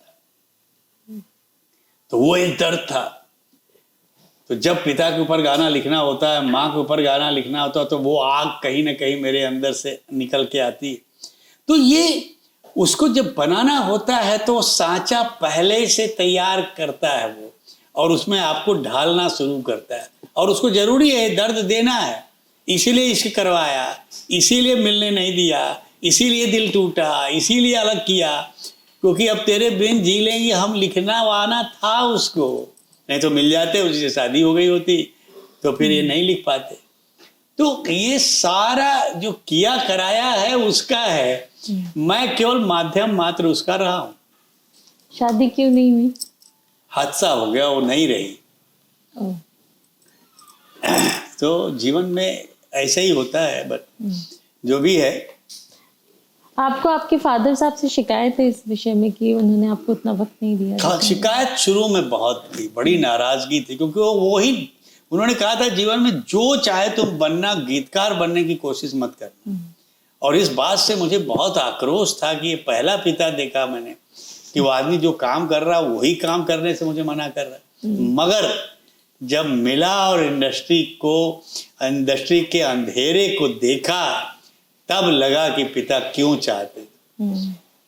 Speaker 2: तो वो एक दर्द था। तो जब पिता के ऊपर गाना लिखना होता है, माँ के ऊपर गाना लिखना होता है, तो वो आग कहीं ना कहीं मेरे अंदर से निकल के आती है। तो ये उसको जब बनाना होता है तो सांचा पहले से तैयार करता है वो, और उसमें आपको ढालना शुरू करता है। और उसको जरूरी है दर्द देना है, इसीलिए इश्क करवाया, इसीलिए मिलने नहीं दिया, इसीलिए दिल टूटा, इसीलिए अलग किया, क्योंकि अब तेरे बिन जी लेंगे हम लिखना वाना था उसको। नहीं तो मिल जाते, उसी से शादी हो गई होती, तो फिर ये नहीं लिख पाते। तो ये सारा जो किया कराया है उसका है, मैं केवल माध्यम मात्र उसका रहा हूं।
Speaker 1: शादी क्यों नहीं हुई?
Speaker 2: हादसा हो गया, वो नहीं रही।
Speaker 1: ओह,
Speaker 2: तो जीवन में ऐसा ही होता है, बट जो भी है।
Speaker 1: आपको आपके फादर साहब से शिकायत है इस विषय में कि उन्होंने आपको उतना वक्त नहीं दिया?
Speaker 2: हाँ, शिकायत शुरू में बहुत थी, बड़ी नाराजगी थी, क्योंकि वो उन्होंने कहा था जीवन में जो चाहे तुम बनना, गीतकार बनने की कोशिश मत करना। और इस बात से मुझे बहुत आक्रोश था कि ये पहला पिता देखा मैंने कि वो आदमी जो काम कर रहा वही काम करने से मुझे मना कर रहा है। मगर जब मिला और इंडस्ट्री के अंधेरे को देखा, तब लगा कि पिता क्यों चाहते।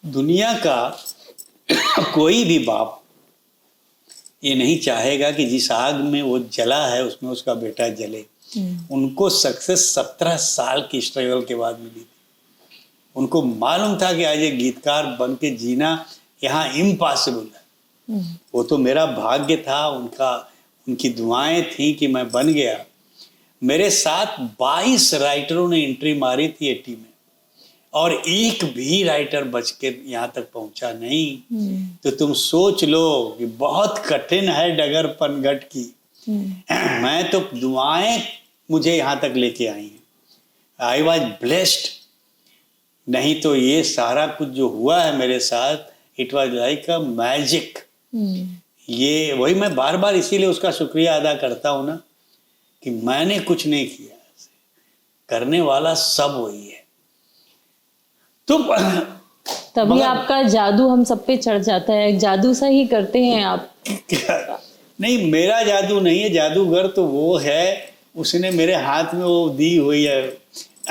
Speaker 2: दुनिया का कोई भी बाप ये नहीं चाहेगा कि जिस आग में वो जला है उसमें उसका बेटा जले। उनको सक्सेस 17 साल की स्ट्रगल के बाद मिली थी। उनको मालूम था कि आज एक गीतकार बन के जीना यहाँ इम्पॉसिबल है। वो तो मेरा भाग्य था, उनकी दुआएं थी कि मैं बन गया। मेरे साथ 22 राइटरों ने एंट्री मारी थी 80 में, और एक भी राइटर बच के यहाँ तक पहुंचा नहीं। तो तुम सोच लो कि बहुत कठिन है डगर पनघट की। मैं तो दुआएं मुझे यहाँ तक लेके आई हैं। I was blessed. नहीं तो ये सारा कुछ जो हुआ है मेरे साथ, it was like a magic. ये वही मैं बार बार इसीलिए उसका शुक्रिया अदा करता हूँ ना, कि मैंने कुछ नहीं किया, करने वाला सब वही है। तो
Speaker 1: तभी आपका जादू हम सब पे चढ़ जाता है। जादू सा ही करते हैं आप।
Speaker 2: नहीं, मेरा जादू नहीं है, जादूगर तो वो है, उसने मेरे हाथ में वो दी हुई है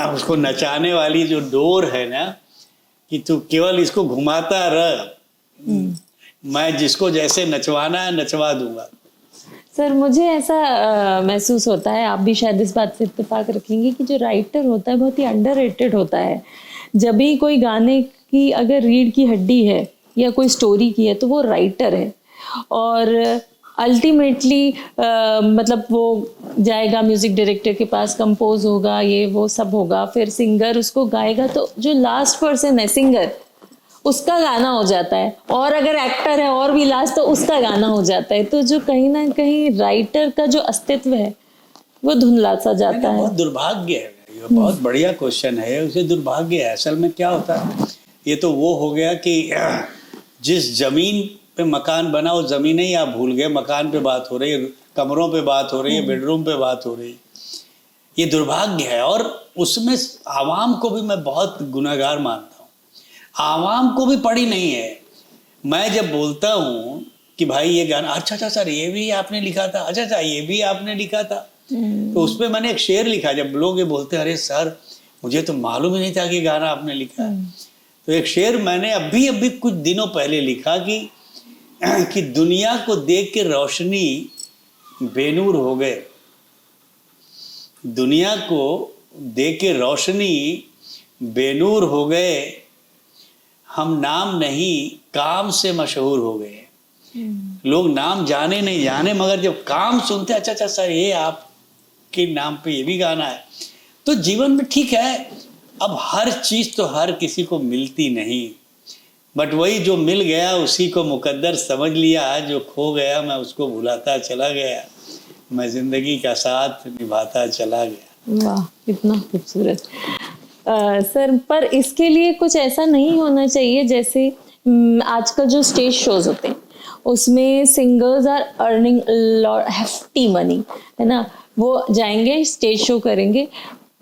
Speaker 2: उसको नचाने वाली जो डोर है ना, कि तू केवल इसको घुमाता रह, मैं जिसको जैसे नचवाना है नचवा दूंगा।
Speaker 1: सर, मुझे ऐसा महसूस होता है, आप भी शायद इस बात से इत्तेफाक रखेंगे, कि जो राइटर होता है बहुत ही अंडररेटेड होता है। जब भी कोई गाने की अगर रीढ़ की हड्डी है या कोई स्टोरी की है तो वो राइटर है। और अल्टीमेटली मतलब वो जाएगा म्यूजिक डायरेक्टर के पास, कंपोज होगा, ये वो सब होगा, फिर सिंगर उसको गाएगा, तो जो लास्ट पर्सन है सिंगर, उसका गाना हो जाता है। और अगर एक्टर है और भी लास्ट, तो उसका गाना हो जाता है। तो जो कहीं ना कहीं राइटर का जो अस्तित्व है वो धुंधला सा जाता है।
Speaker 2: बहुत दुर्भाग्य है। ये बहुत बढ़िया क्वेश्चन है। उसे दुर्भाग्य है। असल में क्या होता है, ये तो वो हो गया कि जिस जमीन पे मकान बना वो जमीन ही आप भूल गए। मकान पे बात हो रही है, कमरों पे बात हो रही है, बेडरूम पे बात हो रही है। ये दुर्भाग्य है। और उसमें आवाम को भी मैं बहुत गुनहगार मानता हूँ। आवाम को भी पड़ी नहीं है। मैं जब बोलता हूँ कि भाई ये गाना, अच्छा सर ये भी आपने लिखा था, अच्छा ये भी आपने लिखा था, तो उसमें मैंने एक शेर लिखा। जब लोग ये बोलते अरे सर मुझे तो मालूम ही नहीं था कि गाना आपने लिखा है, तो एक शेर मैंने अभी कुछ दिनों पहले लिखा कि दुनिया को देख के रोशनी बेनूर हो गए, दुनिया को देख के रोशनी बेनूर हो गए, हम नाम नहीं काम से मशहूर हो गए। लोग नाम जाने नहीं जाने, मगर जब काम सुनते अच्छा सर ये आपके नाम पे ये भी गाना है। तो जीवन में ठीक है, अब हर चीज तो हर किसी को मिलती नहीं, बट वही जो मिल गया उसी को मुकद्दर समझ लिया, जो खो गया मैं उसको भुलाता चला गया, मैं जिंदगी का साथ निभाता चला गया।
Speaker 1: वाह, कितना खूबसूरत। सर, पर इसके लिए कुछ ऐसा नहीं होना चाहिए, जैसे आजकल जो स्टेज शोज होते हैं उसमें singers are earning hefty money, है ना, वो जाएंगे स्टेज शो करेंगे,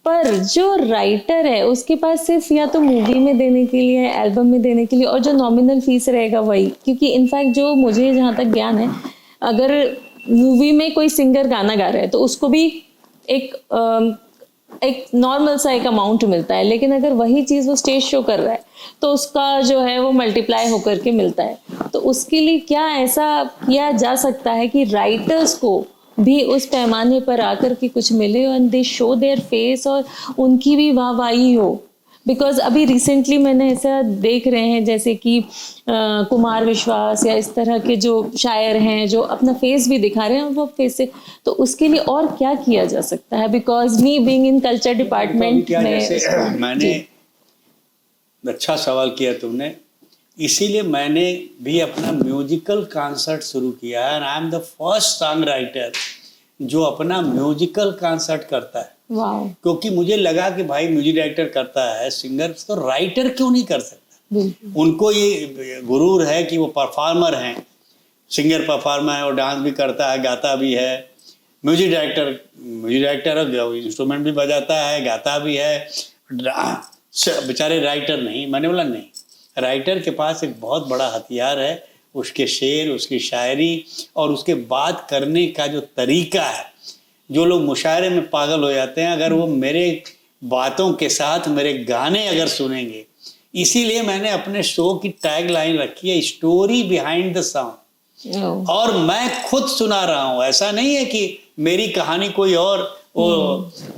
Speaker 1: पर जो राइटर है उसके पास सिर्फ या तो मूवी में देने के लिए, एल्बम में देने के लिए, और जो नॉमिनल फीस रहेगा वही। क्योंकि इनफैक्ट जो मुझे जहाँ तक ज्ञान है, अगर मूवी में कोई सिंगर गाना गा रहा है तो उसको भी एक नॉर्मल सा एक अमाउंट मिलता है, लेकिन अगर वही चीज़ वो स्टेज शो कर रहा है तो उसका जो है वो मल्टीप्लाई होकर के मिलता है। तो उसके लिए क्या ऐसा किया जा सकता है कि राइटर्स को भी उस पैमाने पर आकर के कुछ मिले and they show their face और उनकी भी वाहवाही हो? बिकॉज अभी रिसेंटली मैंने ऐसा देख रहे हैं जैसे कि कुमार विश्वास या इस तरह के जो शायर हैं जो अपना फेस भी दिखा रहे हैं वो फेस से, तो उसके लिए और क्या किया जा सकता है? Because me being in culture department में
Speaker 2: मैंने अच्छा सवाल किया तुमने, इसीलिए मैंने भी अपना म्यूजिकल कॉन्सर्ट शुरू किया है। I am the first song writer जो अपना म्यूजिकल कॉन्सर्ट करता है।
Speaker 1: वाओ।
Speaker 2: क्योंकि मुझे लगा कि भाई म्यूजिक डायरेक्टर करता है, सिंगर तो राइटर क्यों नहीं कर सकता? उनको ये गुरूर है कि वो परफॉर्मर हैं, सिंगर परफॉर्मर है और डांस भी करता है, गाता भी है। म्यूजिक डायरेक्टर इंस्ट्रूमेंट भी बजाता है, गाता भी है, बेचारे राइटर नहीं। मैंने बोला नहीं, राइटर के पास एक बहुत बड़ा हथियार है, उसके शेर, उसकी शायरी और उसके बात करने का जो तरीका है। जो लोग मुशायरे में पागल हो जाते हैं, अगर वो मेरे बातों के साथ मेरे गाने अगर सुनेंगे, इसीलिए मैंने अपने शो की टैग लाइन रखी है, स्टोरी बिहाइंड द साउंड। और मैं खुद सुना रहा हूँ, ऐसा नहीं है कि मेरी कहानी कोई और वो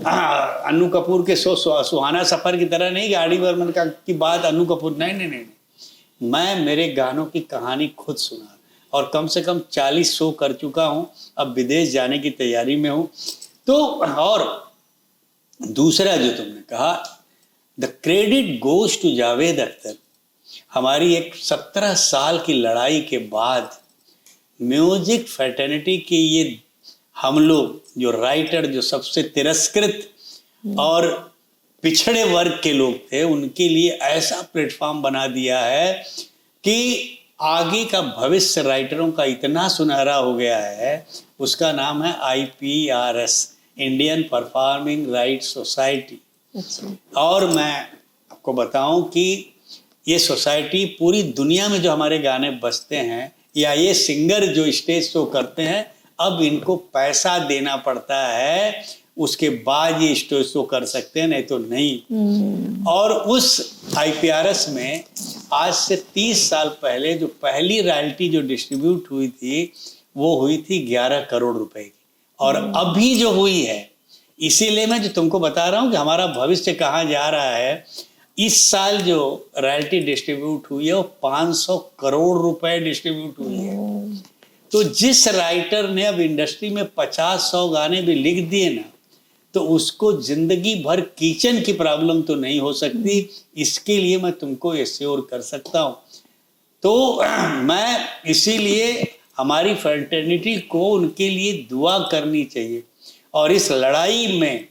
Speaker 2: अन्नू कपूर के सुहाना सफर की तरह नहीं, गाड़ी बर्मन का की बात अन्नू कपूर, नहीं, मैं मेरे गानों की कहानी खुद सुना और कम से कम 40 शो कर चुका हूँ, अब विदेश जाने की तैयारी में हूँ। तो और दूसरा जो तुमने कहा, the credit goes to Javed Akhtar. हमारी एक 17 साल की लड़ाई के बाद म्यूजिक फ्रेटर्निटी के ये हम लोग जो राइटर, जो सबसे तिरस्कृत और पिछड़े वर्ग के लोग थे, उनके लिए ऐसा प्लेटफॉर्म बना दिया है कि आगे का भविष्य राइटरों का इतना सुनहरा हो गया है। उसका नाम है IPRS, Indian performing rights society. और मैं आपको बताऊं कि ये सोसाइटी पूरी दुनिया में जो हमारे गाने बजते हैं या ये सिंगर जो स्टेज शो करते हैं, अब इनको पैसा देना पड़ता है, उसके बाद ये स्टेज शो कर सकते हैं, नहीं तो नहीं। और उस IPRS में आज से 30 साल पहले जो पहली रॉयल्टी जो डिस्ट्रीब्यूट हुई थी, वो हुई थी 11 करोड़ रुपए की। और अभी जो हुई है, इसीलिए मैं जो तुमको बता रहा हूँ कि हमारा भविष्य कहाँ जा रहा है। इस साल जो रॉयल्टी डिस्ट्रीब्यूट हुई है वो 500 करोड़ रुपए डिस्ट्रीब्यूट हुई है। तो जिस राइटर ने अब इंडस्ट्री में 50-100 गाने भी लिख दिए ना, तो उसको जिंदगी भर किचन की प्रॉब्लम तो नहीं हो सकती। इसके लिए मैं तुमको एश्योर कर सकता हूँ। तो मैं इसीलिए हमारी फ्रेटर्निटी को उनके लिए दुआ करनी चाहिए। और इस लड़ाई में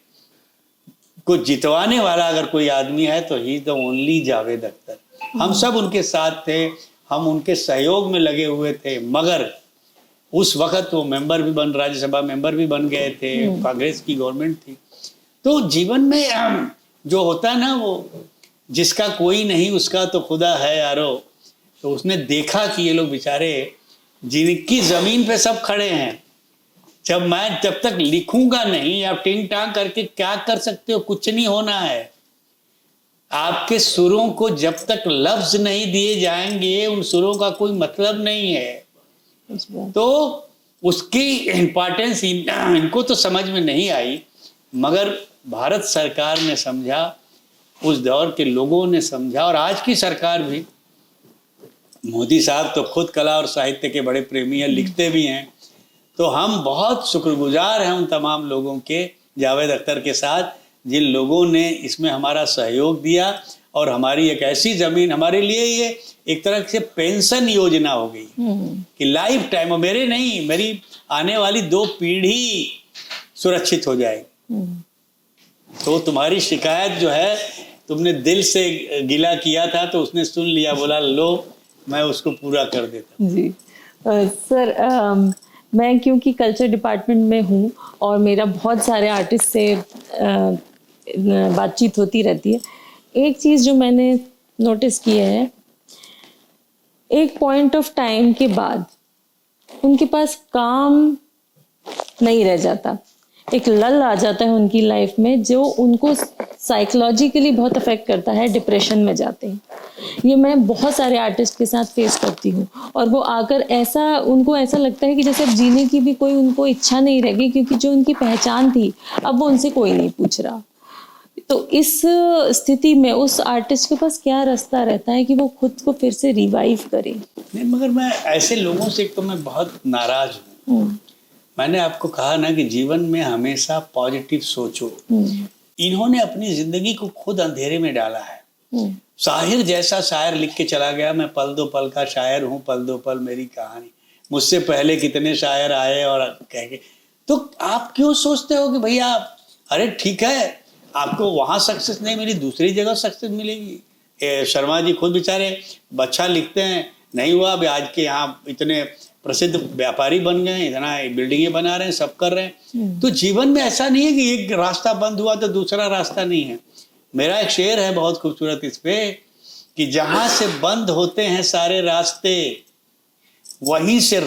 Speaker 2: को जितवाने वाला अगर कोई आदमी है तो ही द ओनली जावेद अख्तर। हम सब उनके साथ थे, हम उनके सहयोग में लगे हुए थे, मगर उस वक्त वो मेंबर भी राज्यसभा मेंबर भी बन गए थे, कांग्रेस की गवर्नमेंट थी। तो जीवन में जो होता है ना, वो जिसका कोई नहीं उसका तो खुदा है यारो। तो उसने देखा कि ये लोग बेचारे जिनकी जमीन पे सब खड़े हैं, जब तक लिखूंगा नहीं, आप टिंग टांग करके क्या कर सकते हो? कुछ नहीं होना है। आपके सुरों को जब तक लफ्ज नहीं दिए जाएंगे, उन सुरों का कोई मतलब नहीं है। तो उसकी इम्पोर्टेंस इनको तो समझ में नहीं आई, मगर भारत सरकार ने समझा, उस दौर के लोगों ने समझा, और आज की सरकार भी। मोदी साहब तो खुद कला और साहित्य के बड़े प्रेमी हैं, लिखते भी हैं। तो हम बहुत शुक्रगुजार हैं उन तमाम लोगों के, जावेद अख्तर के साथ, जिन लोगों ने इसमें हमारा सहयोग दिया। और हमारी एक ऐसी जमीन, हमारे लिए ये एक तरह से पेंशन योजना हो गई कि लाइफ टाइम, और मेरे नहीं, मेरी आने वाली 2 पीढ़ी सुरक्षित हो जाएगी। तो तुम्हारी शिकायत जो है, तुमने दिल से गिला किया था, तो उसने सुन लिया, बोला लो मैं उसको पूरा कर देता।
Speaker 1: जी सर, मैं क्योंकि कल्चर डिपार्टमेंट में हूँ और मेरा बहुत सारे आर्टिस्ट से बातचीत होती रहती है, एक चीज़ जो मैंने नोटिस की है, एक पॉइंट ऑफ टाइम के बाद उनके पास काम नहीं रह जाता, एक लल आ जाता है उनकी लाइफ में जो उनको साइकोलॉजिकली बहुत अफेक्ट करता है, डिप्रेशन में जाते हैं। ये मैं बहुत सारे आर्टिस्ट के साथ फेस करती हूँ, और वो आकर ऐसा उनको ऐसा लगता है कि जैसे अब जीने की भी कोई उनको इच्छा नहीं रह गई, क्योंकि जो उनकी पहचान थी अब वो उनसे कोई नहीं पूछ रहा। तो इस स्थिति में उस आर्टिस्ट के पास क्या रास्ता रहता है कि वो खुद को फिर से रिवाइव करे?
Speaker 2: नहीं, मगर मैं ऐसे लोगों से तो मैं बहुत नाराज हूँ। मैंने आपको कहा ना कि जीवन में हमेशा पॉजिटिव सोचो। इन्होंने अपनी जिंदगी को खुद अंधेरे में डाला है। शाहिर जैसा शायर लिख के चला गया, मैं पल दो पल का शायर हूँ, पल दो पल मेरी कहानी, मुझसे पहले कितने शायर आए और कह के। तो आप क्यों सोचते हो कि भैया अरे ठीक है, आपको वहां सक्सेस नहीं मिली, दूसरी जगह सक्सेस मिलेगी। शर्मा जी खुद बेचारे अच्छा लिखते हैं, नहीं हुआ, अभी आज के यहाँ इतने प्रसिद्ध व्यापारी बन गए, इतना बिल्डिंगें बना रहे हैं, सब कर रहे हैं। तो जीवन में ऐसा नहीं है कि एक रास्ता बंद हुआ तो दूसरा रास्ता नहीं है। मेरा एक शेर है बहुत खूबसूरत इस पे कि जहां से बंद होते हैं सारे रास्ते वहीं से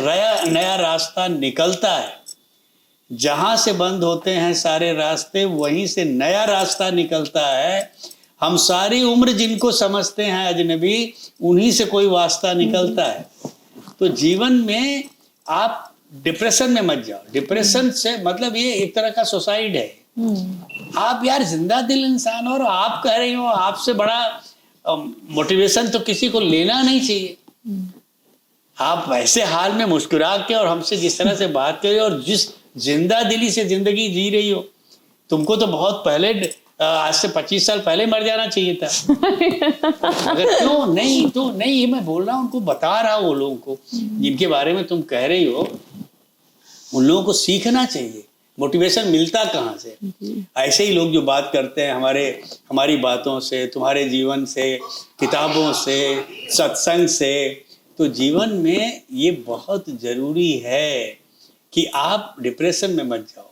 Speaker 2: नया रास्ता निकलता है। जहां से बंद होते हैं सारे रास्ते वहीं से नया रास्ता निकलता है। हम सारी उम्र जिनको समझते हैं अजनबी, उन्हीं से कोई वास्ता निकलता है। तो जीवन में आप डिप्रेशन में मत जाओ। डिप्रेशन से मतलब ये एक तरह का सुसाइड है। आप यार जिंदा दिल इंसान हो और आप कह रही हो, आपसे बड़ा मोटिवेशन तो किसी को लेना नहीं चाहिए। आप वैसे हाल में मुस्कुरा के और हमसे जिस तरह से बात कर रही हो और जिस जिंदा दिली से जिंदगी जी रही हो, तुमको तो बहुत पहले आज से 25 साल पहले मर जाना चाहिए था। अगर क्यों नहीं, तो नहीं, ये मैं बोल रहा हूँ, उनको बता रहा हूँ, वो लोगों को जिनके बारे में तुम कह रही हो, उन लोगों को सीखना चाहिए। मोटिवेशन मिलता कहाँ से? ऐसे ही लोग जो बात करते हैं हमारी बातों से, तुम्हारे जीवन से, किताबों से, सत्संग से। तो जीवन में ये बहुत जरूरी है कि आप डिप्रेशन में मत जाओ।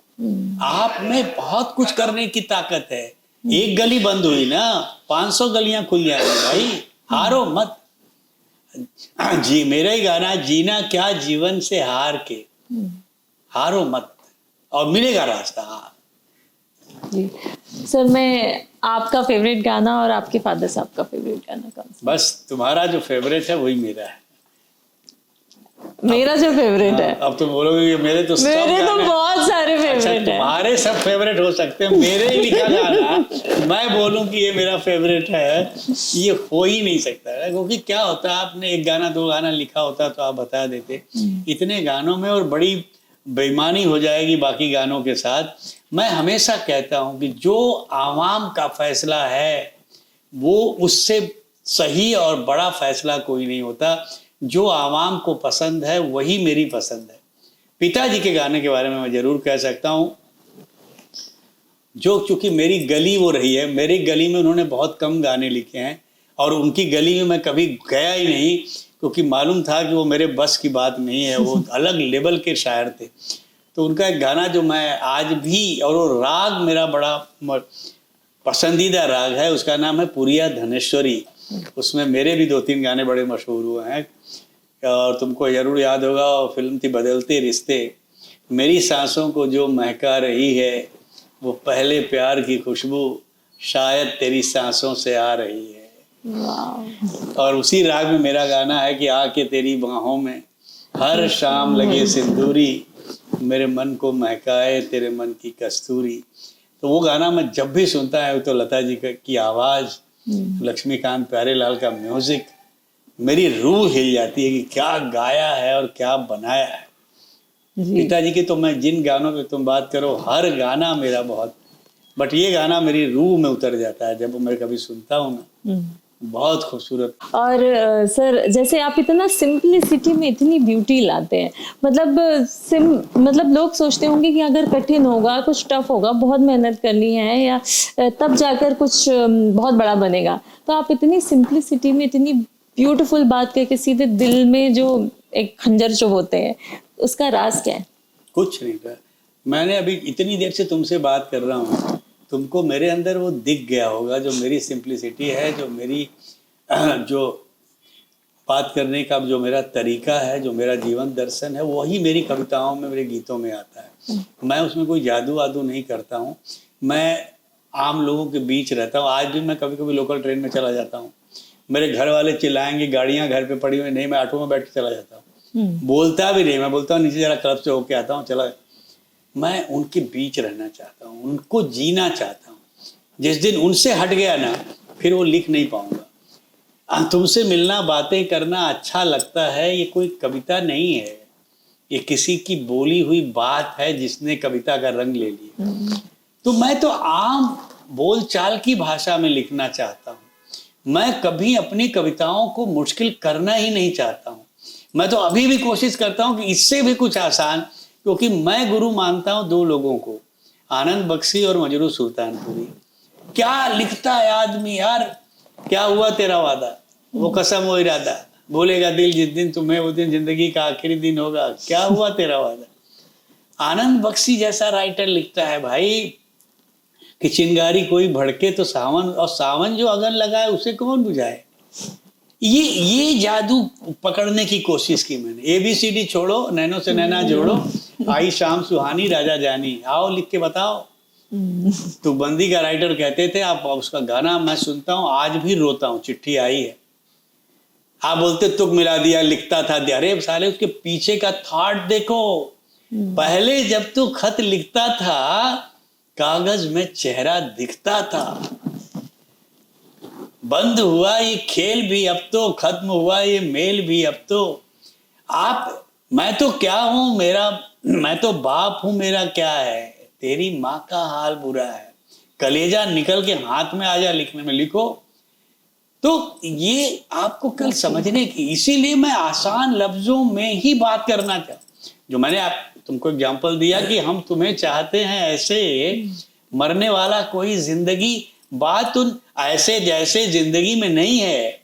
Speaker 2: आप में बहुत कुछ करने की ताकत है। एक गली बंद हुई ना, 500 गलियां खुल जाएंगी भाई। हारो मत। जी, मेरा ही गाना, जीना क्या जीवन से हार के, हारो मत और मिलेगा रास्ता।
Speaker 1: जी सर, मैं आपका फेवरेट गाना और आपके फादर साहब का फेवरेट गाना कौन सा?
Speaker 2: बस तुम्हारा जो फेवरेट है वही मेरा है।
Speaker 1: मेरा जो फेवरेट है,
Speaker 2: अब तुम बोलोगे कि मेरे तो
Speaker 1: बहुत सारे फेवरेट हैं।
Speaker 2: तुम्हारे सब फेवरेट हो सकते हैं, मेरे ही लिखा गाना मैं बोलूं कि ये मेरा फेवरेट है, ये हो ही नहीं सकता है। क्योंकि क्या होता है, आपने एक गाना दो गाना लिखा होता तो आप बता देते। इतने गानों में और बड़ी बेईमानी हो जाएगी बाकी गानों के साथ। मैं हमेशा कहता हूं कि जो आवाम का फैसला है वो उससे सही और बड़ा फैसला कोई नहीं होता। जो आवाम को पसंद है वही मेरी पसंद है। पिताजी के गाने के बारे में मैं जरूर कह सकता हूं, जो चूंकि मेरी गली वो रही है, मेरी गली में उन्होंने बहुत कम गाने लिखे हैं और उनकी गली में मैं कभी गया ही नहीं, क्योंकि मालूम था कि वो मेरे बस की बात नहीं है। वो अलग लेवल के शायर थे। तो उनका एक गाना जो मैं आज भी, और वो राग मेरा बड़ा पसंदीदा राग है, उसका नाम है पुरिया धनेश्वरी। उसमें मेरे भी 2-3 गाने बड़े मशहूर हुए हैं और तुमको जरूर याद होगा। और फिल्म थी बदलते रिश्ते। मेरी सांसों को जो महका रही है वो पहले प्यार की खुशबू शायद तेरी सांसों से आ रही है। और उसी राग में मेरा गाना है कि आके तेरी बाहों में हर शाम लगे सिंदूरी, मेरे मन को महकाए तेरे मन की कस्तूरी। तो वो गाना मैं जब भी सुनता है तो लता जी की आवाज़, लक्ष्मीकांत प्यारेलाल का म्यूजिक, मेरी रूह हिल जाती है कि क्या गाया है और क्या बनाया है। पिताजी के तो मैं जिन गानों पे तुम बात करो, हर गाना मेरा बहुत, बट ये गाना मेरी रूह में उतर जाता है जब मैं कभी सुनता हूँ ना, बहुत खूबसूरत।
Speaker 1: और सर, जैसे आप इतना सिंपलिसिटी में इतनी ब्यूटी लाते हैं, मतलब लोग सोचते होंगे कि अगर कठिन होगा, कुछ टफ होगा, बहुत मेहनत करनी है या तब जाकर कुछ बहुत बड़ा बनेगा, तो आप इतनी सिंपलिसिटी में इतनी ब्यूटीफुल बात करके सीधे दिल में जो एक खंजर चुभोते हैं, उसका राज क्या है?
Speaker 2: कुछ नहीं था। मैंने अभी इतनी देर से तुमसे बात कर रहा हूँ, तुमको मेरे अंदर वो दिख गया होगा जो मेरी सिंप्लिसिटी है, जो मेरी जो बात करने का जो मेरा तरीका है, जो मेरा जीवन दर्शन है, वही मेरी कविताओं में, मेरे गीतों में आता है। मैं उसमें कोई जादू वादू नहीं करता हूँ। मैं आम लोगों के बीच रहता हूँ। आज भी मैं कभी कभी लोकल ट्रेन में चला जाता हूँ, मेरे घर वाले चिल्लाएंगे, गाड़ियाँ घर पे पड़ी हुई नहीं, मैं ऑटो में बैठ के चला जाता हूँ, बोलता भी नहीं। मैं बोलता हूँ नीचे जरा क्लब से होके आता हूँ, चला। मैं उनके बीच रहना चाहता हूँ, उनको जीना चाहता हूँ। जिस दिन उनसे हट गया ना, फिर वो लिख नहीं पाऊंगा। तुमसे मिलना, बातें करना अच्छा लगता है, ये कोई कविता नहीं है, ये किसी की बोली हुई बात है जिसने कविता का रंग ले लिया। तो मैं तो आम बोलचाल की भाषा में लिखना चाहता हूँ। मैं कभी अपनी कविताओं को मुश्किल करना ही नहीं चाहता हूँ। मैं तो अभी भी कोशिश करता हूँ कि इससे भी कुछ आसान, क्योंकि मैं गुरु मानता हूँ दो लोगों को, आनंद बख्शी और मजरू सुल्तानपुरी। क्या लिखता है आदमी यार। क्या हुआ तेरा वादा, वो कसम वो इरादा, बोलेगा दिल जिस दिन तुम्हें वो दिन जिंदगी का आखिरी दिन होगा। क्या हुआ तेरा वादा। आनंद बख्शी जैसा राइटर लिखता है भाई कि चिंगारी कोई भड़के तो सावन, और सावन जो अगन लगाए उसे कौन बुझाए। ये जादू पकड़ने की कोशिश की मैंने। ABCD छोड़ो, नैनो से नैना जोड़ो, आई शाम सुहानी राजा जानी, आओ लिख के बताओ। तो बंदी का राइटर कहते थे, आप उसका गाना मैं सुनता हूँ आज भी रोता हूँ। चिट्ठी आई है, आप बोलते तुक मिला दिया, लिखता था। अरे साले उसके पीछे का थॉट देखो। पहले जब तू खत लिखता था कागज में चेहरा दिखता था। बंद हुआ ये खेल भी अब तो, खत्म हुआ ये मेल भी अब तो। आप, मैं तो क्या हूं, मेरा, मैं तो बाप हूं, मेरा क्या है, तेरी माँ का हाल बुरा है। कलेजा निकल के हाथ में आ जा, लिखने में लिखो। तो ये आपको कल समझने की, इसीलिए मैं आसान लफ्जों में ही बात करना चाहता। जो मैंने तुमको एग्जांपल दिया कि हम तुम्हें चाहते हैं ऐसे, मरने वाला कोई जिंदगी, बात उन ऐसे जैसे जिंदगी में नहीं है।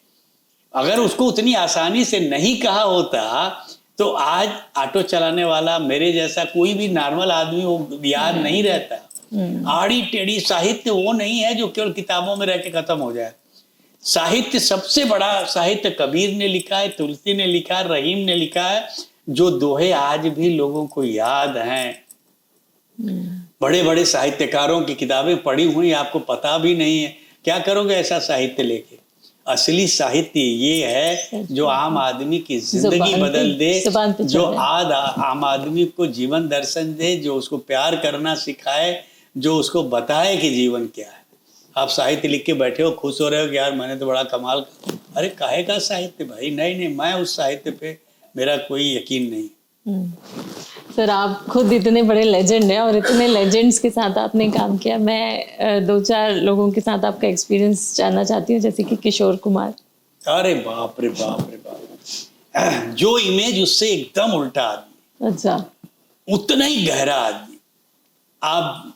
Speaker 2: अगर उसको उतनी आसानी से नहीं कहा होता तो आज ऑटो चलाने वाला, मेरे जैसा कोई भी नॉर्मल आदमी वो याद नहीं रहता। आड़ी टेढ़ी साहित्य वो नहीं है जो केवल किताबों में रह के खत्म हो जाए। साहित्य, सबसे बड़ा साहित्य कबीर ने लिखा है, तुलसी ने लिखा है, रहीम ने लिखा है, जो दोहे आज भी लोगों को याद हैं। बड़े बड़े साहित्यकारों की किताबें पढ़ी हुई, आपको पता भी नहीं है। क्या करोगे ऐसा साहित्य लेके। असली साहित्य ये है जो आम आदमी की जिंदगी बदल दे, जो आम आदमी को जीवन दर्शन दे, जो उसको प्यार करना सिखाए, जो उसको बताए कि जीवन क्या है। आप साहित्य लिख के बैठे हो, खुश हो रहे हो कि यार मैंने तो बड़ा कमाल। अरे काहे का साहित्य भाई, नहीं, मैं उस साहित्य पे मेरा कोई यकीन नहीं।
Speaker 1: सर, आप खुद इतने बड़े लेजेंड हैं और इतने लेजेंड्स के साथ आपने काम किया। मैं 2-4 लोगों के साथ आपका एक्सपीरियंस जानना चाहती हूँ, जैसे कि किशोर कुमार।
Speaker 2: अरे बाप रे बाप रे बाप, जो इमेज उससे एकदम उल्टा आदमी।
Speaker 1: अच्छा।
Speaker 2: उतना ही गहरा आदमी। आप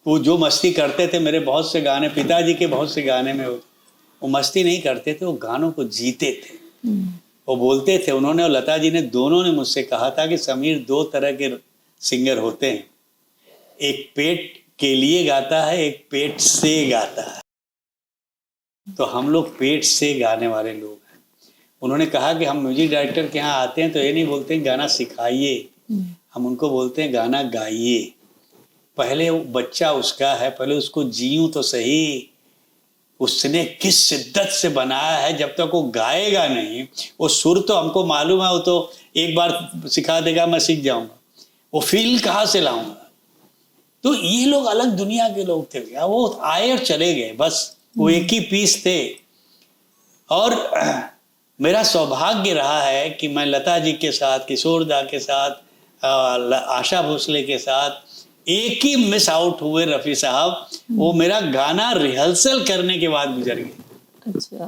Speaker 2: वो जो मस्ती करते थे, मेरे बहुत से गाने, पिताजी के बहुत से गाने में वो मस्ती नहीं करते थे, वो गानों को जीते थे। वो बोलते थे, उन्होंने और लता जी ने दोनों ने मुझसे कहा था कि समीर, 2 तरह के सिंगर होते हैं, एक पेट के लिए गाता है, एक पेट से गाता है। तो हम लोग पेट से गाने वाले लोग हैं। उन्होंने कहा कि हम म्यूजिक डायरेक्टर के यहाँ आते हैं तो ये नहीं बोलते हैं गाना सिखाइए, हम उनको बोलते हैं गाना गाइए। पहले वो बच्चा उसका है, पहले उसको जीऊं तो सही। उसने किस शिद्दत से बनाया है, जब तक वो गाएगा नहीं, वो सुर तो हमको मालूम है, वो तो एक बार सिखा देगा मैं सीख जाऊंगा, वो फील कहाँ से लाऊंगा। तो ये लोग अलग दुनिया के लोग थे, वो आए और चले गए, बस वो एक ही पीस थे। और मेरा सौभाग्य रहा है कि मैं लता जी के साथ, किशोर दा के साथ, आशा भोसले के साथ एक ही मिस आउट हुए, रफ़ी साहब। वो मेरा गाना रिहर्सल करने के बाद गुजर गए।
Speaker 1: अच्छा।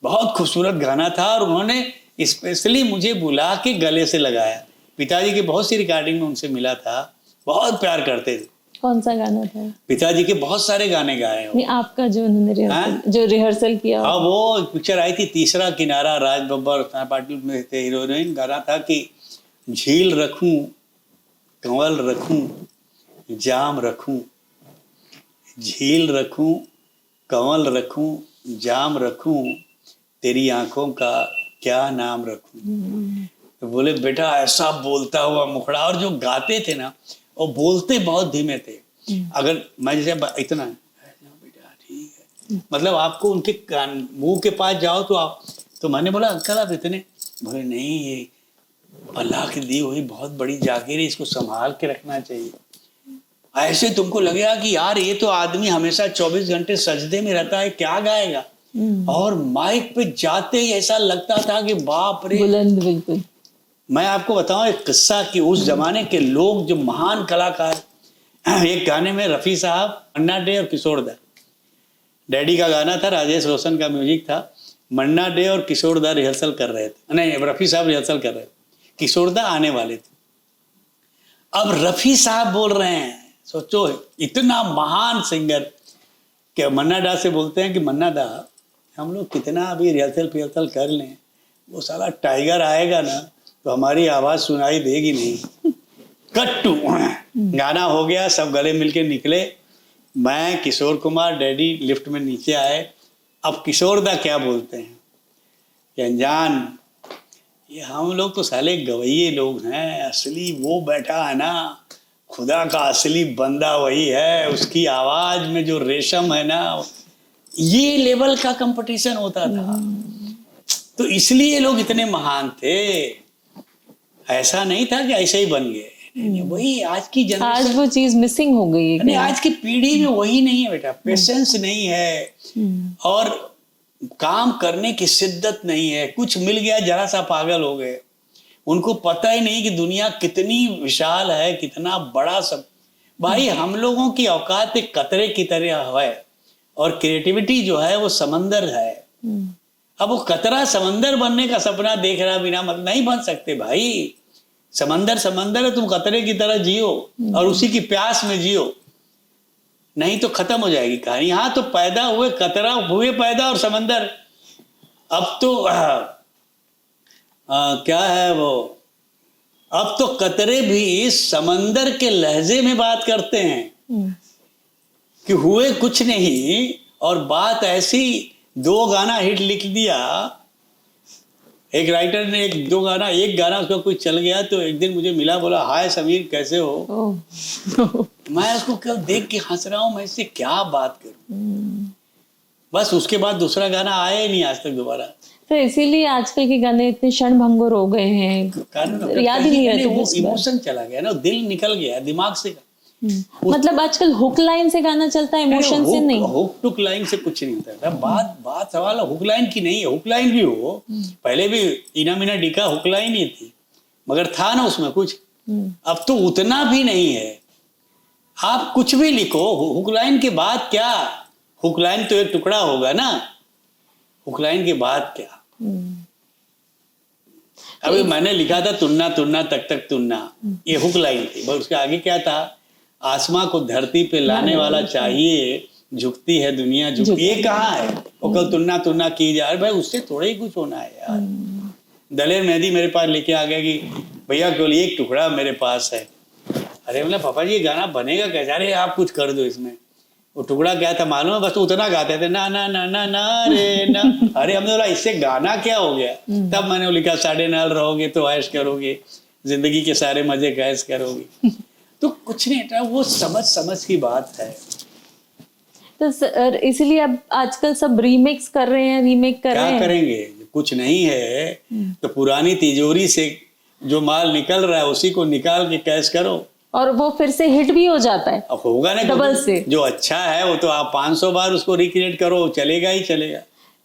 Speaker 2: बहुत खूबसूरत गाना था और उन्होंने स्पेशली मुझे बुला के गले से लगाया। पिताजी की बहुत सी रिकॉर्डिंग में उनसे मिला था, बहुत प्यार करते थे।
Speaker 1: कौन सा गाना था?
Speaker 2: पिताजी के बहुत सारे गाने गाए हैं।
Speaker 1: नहीं, आपका जो उन्होंने जो रिहर्सल किया।
Speaker 2: हाँ, वो पिक्चर आई थी तीसरा किनारा, राज बब्बर पाटिल में थे हीरोइन। गाना था कि झील रखूं, कंवल रखूं, जाम रखूं, झील रखूं, कंवल रखूं, जाम रखूं, तेरी आंखों का क्या नाम रखूं। तो बोले बेटा ऐसा बोलता हुआ मुखड़ा, और जो गाते थे ना वो बोलते बहुत धीमे थे। अगर मैं जैसे इतना बेटा ठीक है, मतलब आपको उनके कान मुंह के पास जाओ तो आप, तो मैंने बोला अंकल आप इतने, बोले नहीं ये अल्लाह की दी हुई बहुत बड़ी जागीर है, इसको संभाल के रखना चाहिए। ऐसे तुमको लगेगा कि यार ये तो आदमी हमेशा 24 घंटे सजदे में रहता है, क्या गाएगा। और माइक पे जाते ही ऐसा लगता था कि बाप रे,
Speaker 1: बुलंद बिल्कुल।
Speaker 2: मैं आपको बताऊं एक किस्सा कि उस जमाने के लोग जो महान कलाकार, एक गाने में रफी साहब, मन्ना डे और किशोर दा, डैडी का गाना था, राजेश रोशन का म्यूजिक था, मन्ना डे और किशोर दा रिहर्सल कर रहे थे, नहीं रफी साहब रिहर्सल कर रहे थे, किशोर दा आने वाले थे। अब रफी साहब बोल रहे हैं, सोचो इतना महान सिंगर कि मन्ना डा से बोलते हैं कि मन्ना दा हम लोग कितना अभी रिहर्सल कर लें, वो साला टाइगर आएगा ना तो हमारी आवाज सुनाई देगी नहीं। कट टू गाना हो गया, सब गले मिलके निकले, मैं किशोर कुमार डैडी लिफ्ट में नीचे आए। अब किशोर दा क्या बोलते हैं कि अनजान ये हम लोग तो साले गवैये लोग हैं, असली वो बैठा है ना खुदा का असली बंदा वही है, उसकी आवाज में जो रेशम है ना, ये लेवल का कंपटीशन होता था। तो इसलिए लोग इतने महान थे, ऐसा नहीं था कि ऐसे ही बन गए। वही आज की जनरेशन,
Speaker 1: आज वो चीज मिसिंग हो गई है।
Speaker 2: नहीं आज की पीढ़ी में वही नहीं है बेटा, पेशेंस नहीं है और काम करने की शिद्दत नहीं है। कुछ मिल गया जरा सा पागल हो गए, उनको पता ही नहीं कि दुनिया कितनी विशाल है, कितना बड़ा सब। भाई हम लोगों की औकात एक कतरे की तरह है और क्रिएटिविटी जो है वो समंदर है। अब वो कतरा समंदर बनने का सपना देख रहा बिना मतलब नहीं बन सकते भाई। समंदर समंदर है, तुम कतरे की तरह जियो और उसी की प्यास में जियो, नहीं तो खत्म हो जाएगी कहानी। यहाँ तो पैदा हुए कतरा हुए पैदा और समंदर। अब तो क्या है वो, अब तो कतरे भी समंदर के लहजे में बात करते हैं कि हुए कुछ नहीं, और बात ऐसी, दो गाना हिट लिख दिया एक राइटर ने, एक गाना उसका कोई चल गया तो एक दिन मुझे मिला, बोला हाय समीर कैसे हो। मैं उसको कल देख के हंस रहा हूं, मैं इससे क्या बात करूं। बस उसके बाद दूसरा गाना आया ही नहीं आज तक दोबारा।
Speaker 1: तो इसीलिए आजकल के गाने इतने क्षण भंगुर हो गए हैं, याद ही नहीं रहते।
Speaker 2: वो इमोशन चला गया ना, दिल निकल गया दिमाग से।
Speaker 1: मतलब आजकल हुक लाइन से गाना चलता है, इमोशन से नहीं।
Speaker 2: हुक टुक लाइन से कुछ नहीं होता। बात सवाल हुक लाइन की नहीं है। हुक लाइन भी हो, पहले भी इना मिना डिका हुक लाइन ही थी, मगर था ना उसमें कुछ। अब तो उतना भी नहीं है। आप कुछ भी लिखो, हुक लाइन के बाद क्या, हुक लाइन तो एक टुकड़ा होगा ना, हुक लाइन के बाद क्या। अभी मैंने लिखा था तुन्ना तुन्ना तक तक तुन्ना, ये हुक लाइन थी। बस उसके आगे क्या था, आसमां को धरती पे लाने वाला चाहिए, झुकती है दुनिया झुक। ये कहाँ है वो कल तुन्ना तुन्ना की जा रही। भाई उससे थोड़ा ही कुछ होना है यार। दलेर मेहंदी मेरे पास लेके आ गया कि भैया केवल एक टुकड़ा मेरे पास है। अरे बोला पापा जी ये गाना बनेगा कैसे। अरे आप कुछ कर दो इसमें। वो टुकड़ा क्या था मालूम है, बस उतना गाते थे ना ना ना ना ना रे ना। अरे हमने बोला इससे गाना क्या हो गया। तब मैंने लिखा साढ़े नाल रहोगे तो ऐश करोगे, जिंदगी के सारे मजे कैश करोगे। तो कुछ नहीं था, वो समझ की बात है।
Speaker 1: तो इसलिए अब आजकल सब रीमिक्स कर रहे हैं, रीमेक कर रहे हैं।
Speaker 2: क्या करेंगे, कुछ नहीं है तो पुरानी तिजोरी से जो माल निकल रहा है उसी को निकाल के कैश करो, और
Speaker 1: वो फिर से हिट भी हो जाता है।
Speaker 2: अब होगा ना
Speaker 1: डबल से।
Speaker 2: जो अच्छा है वो तो आप 500 बार उसको रिक्रिएट करो, चलेगा ही चलेगा।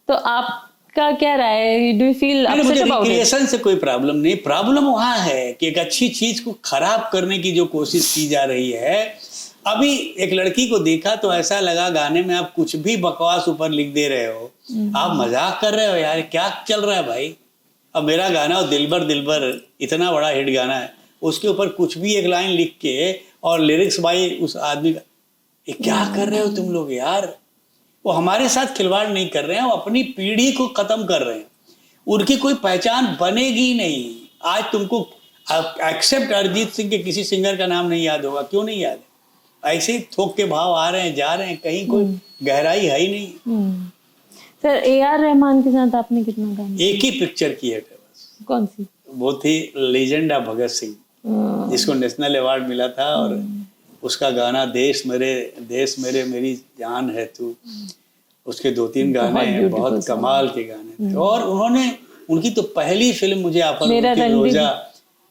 Speaker 1: तो आपका क्या राय है, डू यू फील
Speaker 2: मुझे रिक्रिएशन से कोई प्रॉब्लम नहीं। प्रॉब्लम वहां है कि एक अच्छी चीज को खराब करने की जो कोशिश की जा रही है। अभी एक लड़की को देखा तो ऐसा लगा गाने में आप कुछ भी बकवास ऊपर लिख दे रहे हो, आप मजाक कर रहे हो यार, क्या चल रहा है भाई। अब मेरा गाना दिलबर दिलबर इतना बड़ा हिट गाना है, उसके ऊपर कुछ भी एक लाइन लिख के और लिरिक्स भाई उस आदमी का, ये क्या कर रहे हो तुम लोग यार। वो हमारे साथ खिलवाड़ नहीं कर रहे हैं, वो अपनी पीढ़ी को खत्म कर रहे हैं। उनकी कोई पहचान बनेगी नहीं। आज तुमको एक्सेप्ट अरिजीत सिंह के किसी सिंगर का नाम नहीं याद होगा, क्यों नहीं याद है। ऐसे ही थोक के भाव आ रहे हैं जा रहे हैं, कहीं कोई गहराई है ही नहीं।
Speaker 1: सर AR रहमान के साथ आपने कितना गाना?
Speaker 2: एक ही पिक्चर की है बस।
Speaker 1: कौन सी?
Speaker 2: वो थी लेजेंड ऑफ भगत सिंह, जिसको नेशनल अवार्ड मिला था, और उसका गाना देश मेरे मेरी जान है तू, उसके 2-3 गाने हैं, बहुत कमाल के गाने थे। और उनकी तो पहली फिल्म मुझे ऑफर हुई थी रोजा,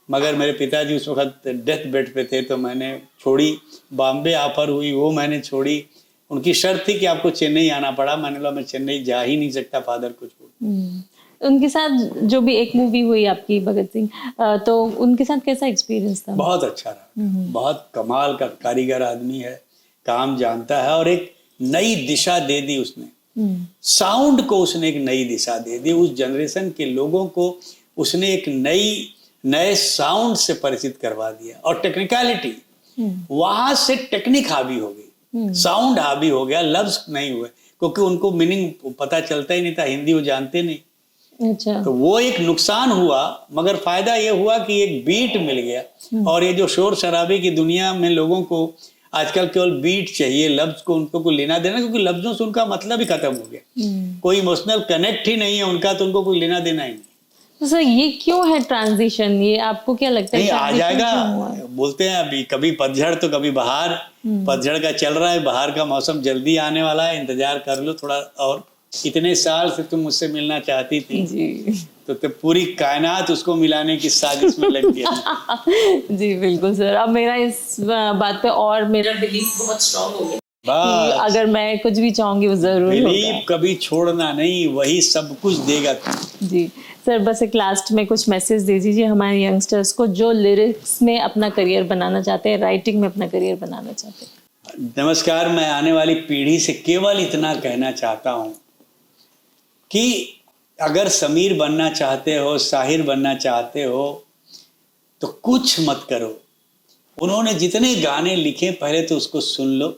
Speaker 2: मगर मेरे पिताजी उस वक्त डेथ बेड पे थे तो मैंने छोड़ी। बॉम्बे ऑफर हुई, वो मैंने छोड़ी। उनकी शर्त थी कि आपको चेन्नई आना पड़ा। मैंने बोला मैं चेन्नई जा ही नहीं सकता, फादर कुछ बोल।
Speaker 1: उनके साथ जो भी एक मूवी हुई आपकी भगत सिंह, तो उनके साथ कैसा एक्सपीरियंस था?
Speaker 2: बहुत अच्छा रहा। बहुत कमाल का कारीगर आदमी है, काम जानता है, और एक नई दिशा दे दी उसने। साउंड को उसने एक नई दिशा दे दी। उस जनरेशन के लोगों को उसने एक नए साउंड से परिचित करवा दिया। और टेक्निकलिटी, वहां से टेक्निक हावी हो गई, साउंड हावी हो गया, लफ्ज नहीं हुए, क्योंकि उनको मीनिंग पता चलता ही नहीं था, हिंदी वो जानते नहीं।
Speaker 1: अच्छा।
Speaker 2: तो वो एक नुकसान हुआ, मगर फायदा ये हुआ कि एक बीट मिल गया। और ये जो शोर शराबे की दुनिया में लोगों को आजकल केवल बीट चाहिए, लफ्ज को उनको कोई लेना देना, क्योंकि लफ्जों से उनका मतलब ही खत्म हो गया। कोई इमोशनल कनेक्ट ही नहीं है उनका, तो उनको कोई लेना देना ही नहीं।
Speaker 1: तो सर ये क्यों है ट्रांजिशन? ये आपको क्या लगता है?
Speaker 2: नहीं, आ जाएगा। बोलते हैं अभी कभी पतझड़ तो कभी बहार। पतझड़ का चल रहा है, बहार का मौसम जल्दी आने वाला है, इंतजार कर लो थोड़ा और। इतने साल से तुम मुझसे मिलना चाहती थी जी, तो पूरी कायनात उसको मिलाने की साजिश में लग गया।
Speaker 1: जी बिल्कुल सर, अब मेरा इस बात पे और मेरा बिलीफ बहुत स्ट्रांग हो गया कि अगर मैं कुछ भी चाहूंगी वो जरूर होगा।
Speaker 2: बिलीव कभी छोड़ना नहीं, वही सब कुछ देगा।
Speaker 1: जी सर, बस एक लास्ट में कुछ मैसेज दे दीजिए हमारे यंगस्टर्स को जो लिरिक्स में अपना करियर बनाना चाहते हैं, राइटिंग में अपना करियर बनाना चाहते हैं।
Speaker 2: नमस्कार, मैं आने वाली पीढ़ी से केवल इतना कहना चाहता हूँ कि अगर समीर बनना चाहते हो, साहिर बनना चाहते हो, तो कुछ मत करो। उन्होंने जितने गाने लिखे पहले तो उसको सुन लो,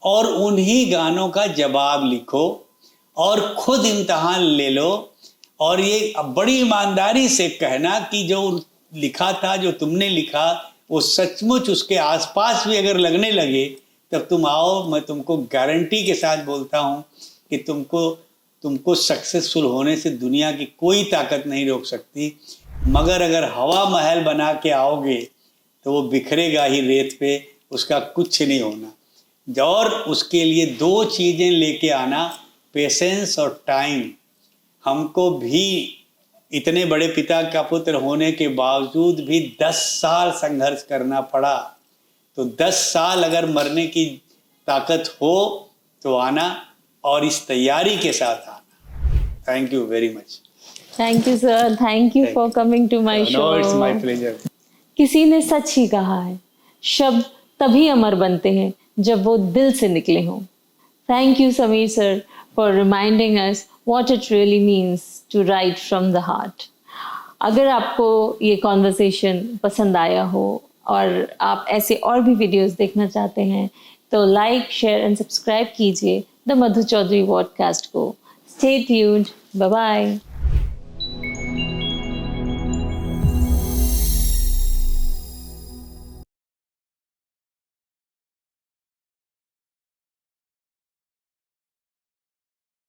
Speaker 2: और उन्हीं गानों का जवाब लिखो, और खुद इम्तिहान ले लो। और ये बड़ी ईमानदारी से कहना कि जो लिखा था, जो तुमने लिखा, वो सचमुच उसके आसपास भी अगर लगने लगे, तब तुम आओ। मैं तुमको गारंटी के साथ बोलता हूँ कि तुमको सक्सेसफुल होने से दुनिया की कोई ताकत नहीं रोक सकती। मगर अगर हवा महल बना के आओगे तो वो बिखरेगा ही रेत पे, उसका कुछ नहीं होना। और उसके लिए 2 चीज़ें लेके आना, पेशेंस और टाइम। हमको भी इतने बड़े पिता का पुत्र होने के बावजूद भी 10 साल संघर्ष करना पड़ा। तो 10 साल अगर मरने की ताकत हो तो आना, और इस तैयारी के साथ आना। Thank you very much.
Speaker 1: Thank you sir, thank you for coming to my show.
Speaker 2: No, it's my pleasure.
Speaker 1: किसी ने सच ही कहा है, शब्द तभी अमर बनते हैं जब वो दिल से निकले हों। Thank you Sameer sir for reminding us what it really means to write from the heart. अगर आपको ये कॉन्वर्सेशन पसंद आया हो और आप ऐसे और भी वीडियोस देखना चाहते हैं, तो लाइक, शेयर एंड सब्सक्राइब कीजिए द मधु चौधरी पॉडकास्ट को। Stay tuned. Bye-bye.